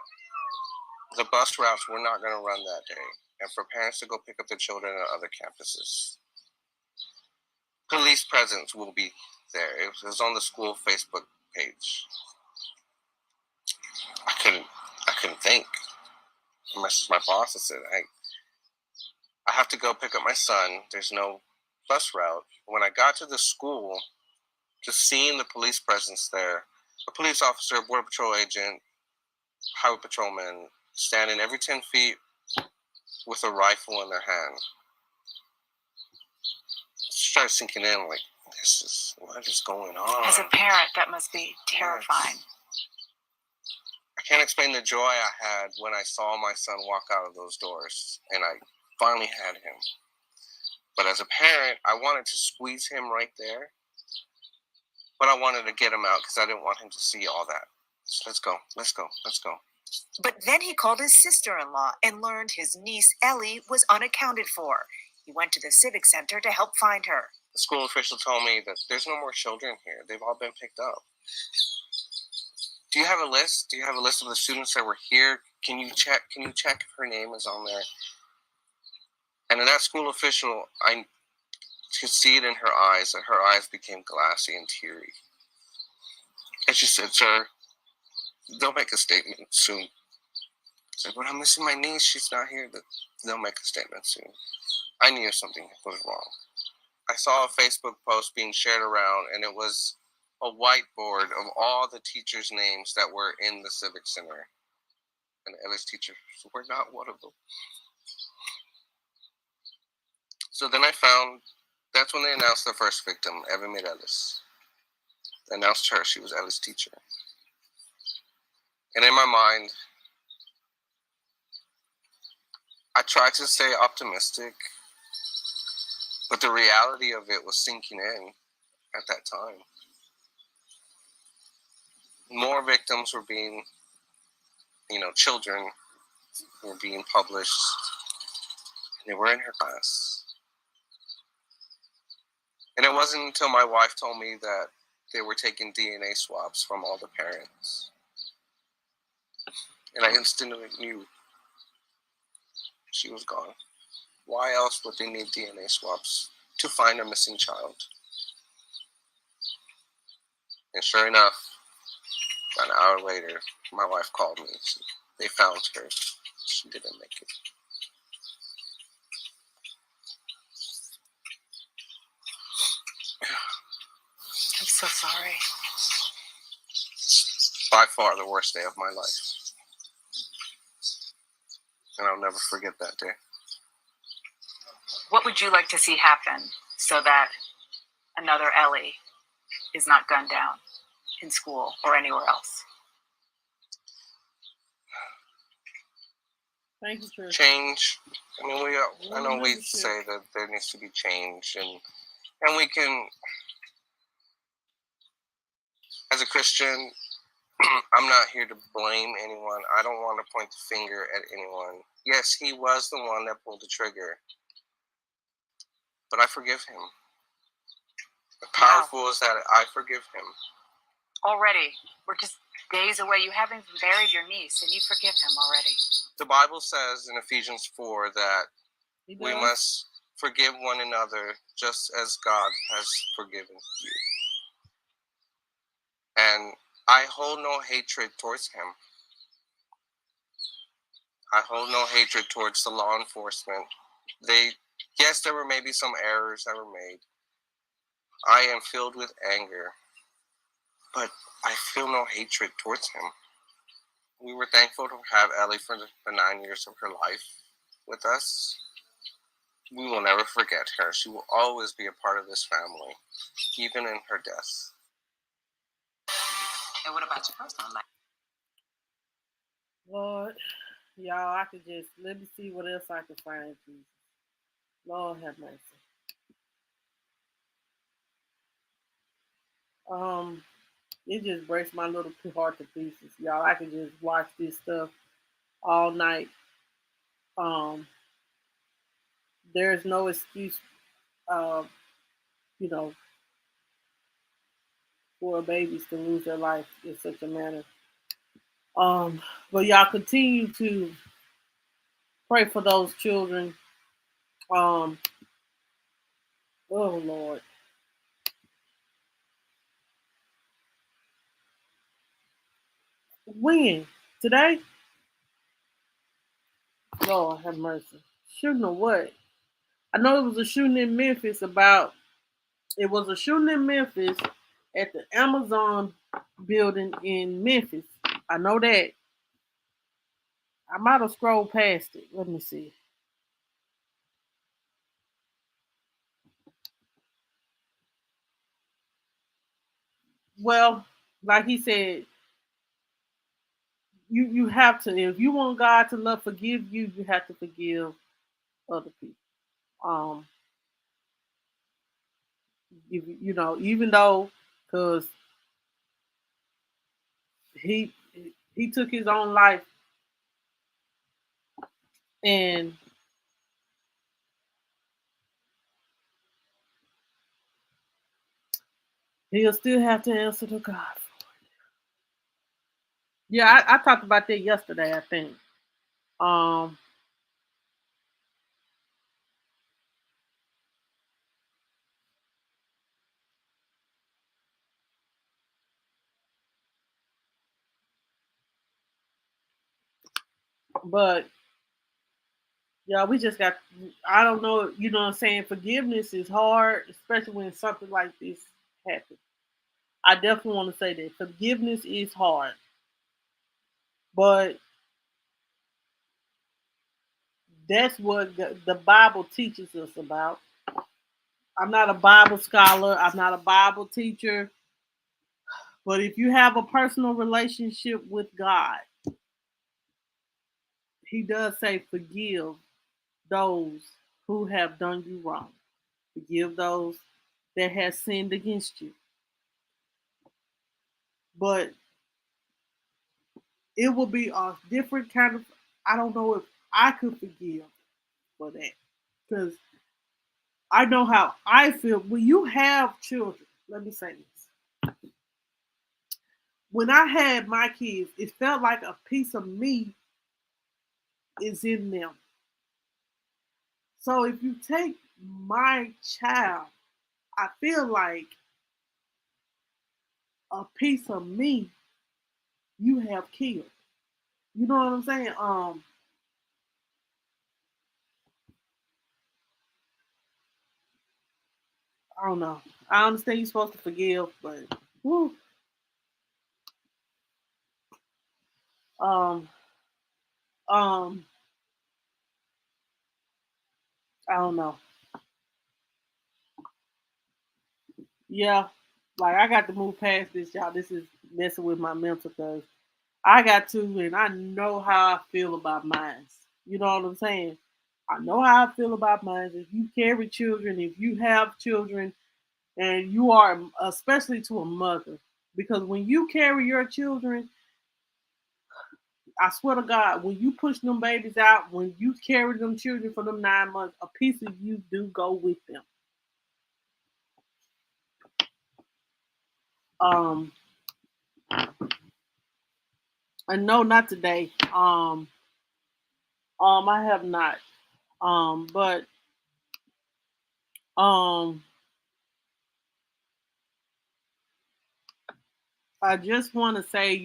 the bus routes were not going to run that day, and for parents to go pick up their children at other campuses. Police presence will be there. It was on the school Facebook page. I couldn't think. I messaged my boss and said, I have to go pick up my son. There's no bus route. When I got to the school, just seeing the police presence there, a police officer, a border patrol agent, highway patrolman, standing every 10 feet with a rifle in their hand. It started sinking in, like, what is going on? As a parent, that must be terrifying. I can't explain the joy I had when I saw my son walk out of those doors, and I finally had him. But as a parent, I wanted to squeeze him right there, but I wanted to get him out because I didn't want him to see all that. So let's go. But then he called his sister-in-law and learned his niece, Ellie, was unaccounted for. He went to the Civic Center to help find her. The school official told me that there's no more children here. They've all been picked up. Do you have a list? Do you have a list of the students that were here? Can you check if her name is on there? And in that school official, I could see it in her eyes, that her eyes became glassy and teary. And she said, "Sir, they'll make a statement soon." I said, "But I'm missing my niece. She's not here." They'll make a statement soon. I knew something was wrong. I saw a Facebook post being shared around, and it was a whiteboard of all the teachers' names that were in the Civic Center. And Ellie's teachers were not one of them. So then that's when they announced the first victim, Eva Mireles. They announced her. She was Ella's teacher. And in my mind, I tried to stay optimistic, but the reality of it was sinking in at that time. More victims were being, children were being published, and they were in her class. And it wasn't until my wife told me that they were taking DNA swabs from all the parents. And I instantly knew she was gone. Why else would they need DNA swabs to find a missing child? And sure enough, an hour later, my wife called me. They found her. She didn't make it. I'm so sorry. By far the worst day of my life. And I'll never forget that day. What would you like to see happen so that another Ellie is not gunned down in school or anywhere else? Thank you, Trish. Change. I mean, I know we say that there needs to be change, and we can, as a Christian, I'm not here to blame anyone. I don't want to point the finger at anyone. Yes, he was the one that pulled the trigger, but I forgive him. The powerful is that I forgive him. Already, we're just days away. You haven't even buried your niece, and you forgive him already. The Bible says in Ephesians 4 that we must forgive one another just as God has forgiven you. And I hold no hatred towards him. I hold no hatred towards the law enforcement. Yes, there were maybe some errors that were made. I am filled with anger, but I feel no hatred towards him. We were thankful to have Ellie for the 9 years of her life with us. We will never forget her. She will always be a part of this family, even in her death. And what about your personal life? Lord, y'all, I could just, let me see what else I can find, Jesus. Lord have mercy. It just breaks my little heart to pieces, y'all. I could just watch this stuff all night. There's no excuse, you know, for babies to lose their life in such a manner. But y'all continue to pray for those children. Oh Lord. When? Today? Lord have mercy. Shooting or what? I know it was a shooting in Memphis at the Amazon building in Memphis. I know that. I might have scrolled past it. Let me see. Well, like he said, you have to, if you want God to forgive you, you have to forgive other people. Even though, because he took his own life, and he'll still have to answer to God. Yeah, I talked about that yesterday, I think. But yeah, we just got, I don't know, you know what I'm saying? Forgiveness is hard, especially when something like this happens. I definitely want to say that forgiveness is hard. But that's what the Bible teaches us about. I'm not a Bible scholar. I'm not a Bible teacher. But if you have a personal relationship with God, He does say forgive those who have done you wrong. Forgive those that have sinned against you. But it will be a different kind of, I don't know if I could forgive for that. Because I know how I feel. When you have children, let me say this. When I had my kids, it felt like a piece of me is in them. So if you take my child, I feel like a piece of me you have killed. You know what I'm saying? I don't know. I understand you're supposed to forgive, but whew, um, um, I don't know. Yeah, like I got to move past this, y'all. This is messing with my mental because I got to, and I know how I feel about mine. You know what I'm saying? I know how I feel about mine. If you carry children, if you have children, and you are, especially to a mother, because when you carry your children, I swear to God, when you push them babies out, when you carry them children for them 9 months, a piece of you do go with them. Um, and no, not today. I have not. But um, I just want to say,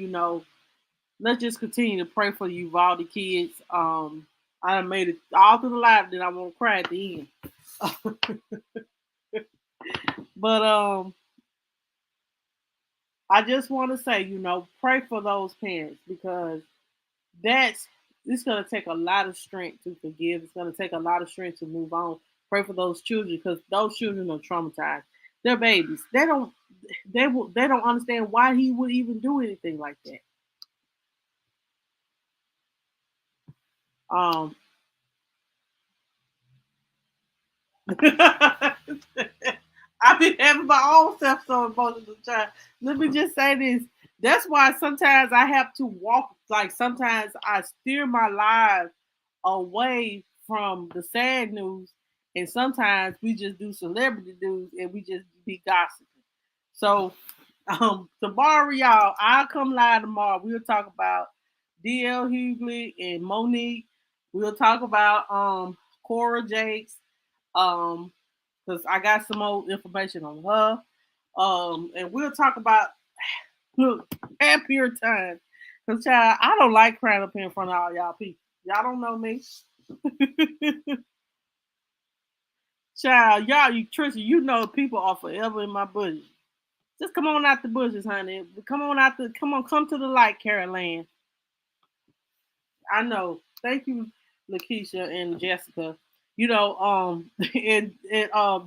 let's just continue to pray for the Uvalde kids. I done made it all through the life, then I won't cry at the end. But I just want to say, pray for those parents because that's it's going to take a lot of strength to forgive. It's going to take a lot of strength to move on. Pray for those children because those children are traumatized. They're babies. They don't understand why he would even do anything like that. Um, I've been having my own self so emotional child. Let me just say this. That's why sometimes I have to walk, like sometimes I steer my life away from the sad news, and sometimes we just do celebrity news and we just be gossiping. So tomorrow, y'all, I'll come live tomorrow. We'll talk about DL Hughley and Monique. We'll talk about Cora Jakes. Because I got some more information on her. And we'll talk about look happier times. Cause child, I don't like crying up here in front of all y'all people. Y'all don't know me. Child, y'all, Trisha, you know people are forever in my bushes. Just come on out the bushes, honey. Come to the light, Carol Ann. I know. Thank you, Lakeisha and Jessica. And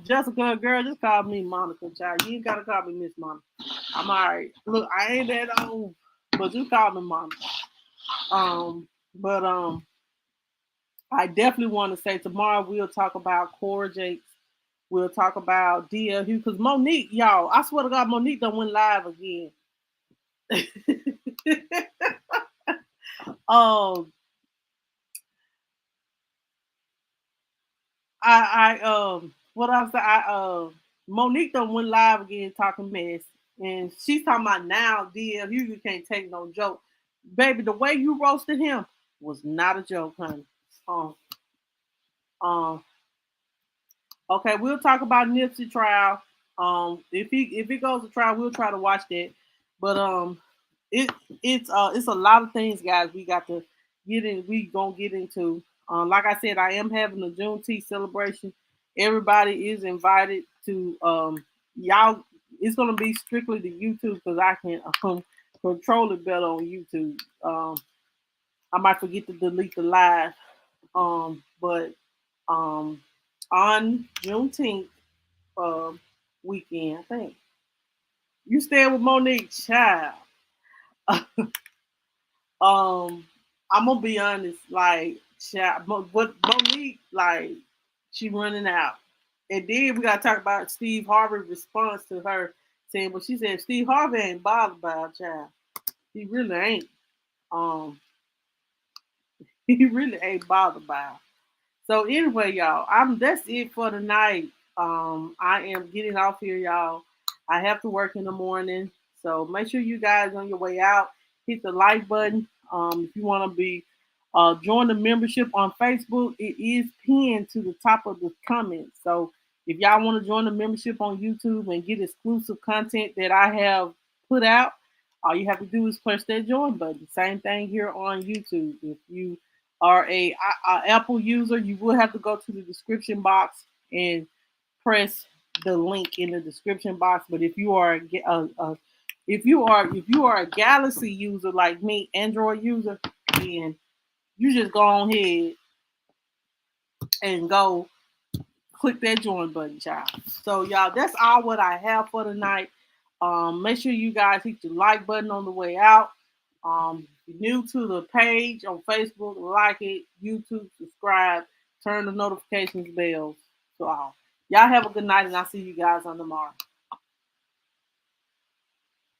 Jessica, girl, just call me Monica, child. You ain't gotta call me Miss Monica. I'm all right. Look, I ain't that old, but you call me Monica. But I definitely want to say tomorrow we'll talk about Cora Jakes. We'll talk about DL Hugh because Monique, y'all. I swear to God, Monique done went live again. um, what I said, Monique done went live again talking mess, and she's talking about now DL Hugh, you can't take no joke, baby. The way you roasted him was not a joke, honey. Um, um, okay, we'll talk about Nipsey trial. If it goes to trial, we'll try to watch that. But it's a lot of things, guys. We got to get in. We gonna get into. Like I said, I am having a Juneteenth celebration. Everybody is invited to. Y'all, it's gonna be strictly to YouTube because I can control it better on YouTube. I might forget to delete the live. But on Juneteenth, weekend. I think you staying with Monique, child. I'm gonna be honest, like, child, but Monique, like, she running out. And then we gotta talk about Steve Harvey's response to her saying, "Well, she said Steve Harvey ain't bothered by her child. He really ain't. Um, he really ain't bothered by her." So anyway, y'all, that's it for tonight. I am getting off here, y'all. I have to work in the morning, so make sure you guys on your way out hit the like button. If you want to be join the membership on Facebook, it is pinned to the top of the comments. So if y'all want to join the membership on YouTube and get exclusive content that I have put out, all you have to do is press that join button. Same thing here on YouTube. If you are a Apple user, you will have to go to the description box and press the link in the description box. But if you are a Galaxy user like me, Android user, then you just go on ahead and go click that join button, child. So y'all, that's all what I have for tonight. Make sure you guys hit the like button on the way out. If you're new to the page on Facebook, like it, YouTube, subscribe, turn the notifications bells. So y'all have a good night, and I'll see you guys on tomorrow.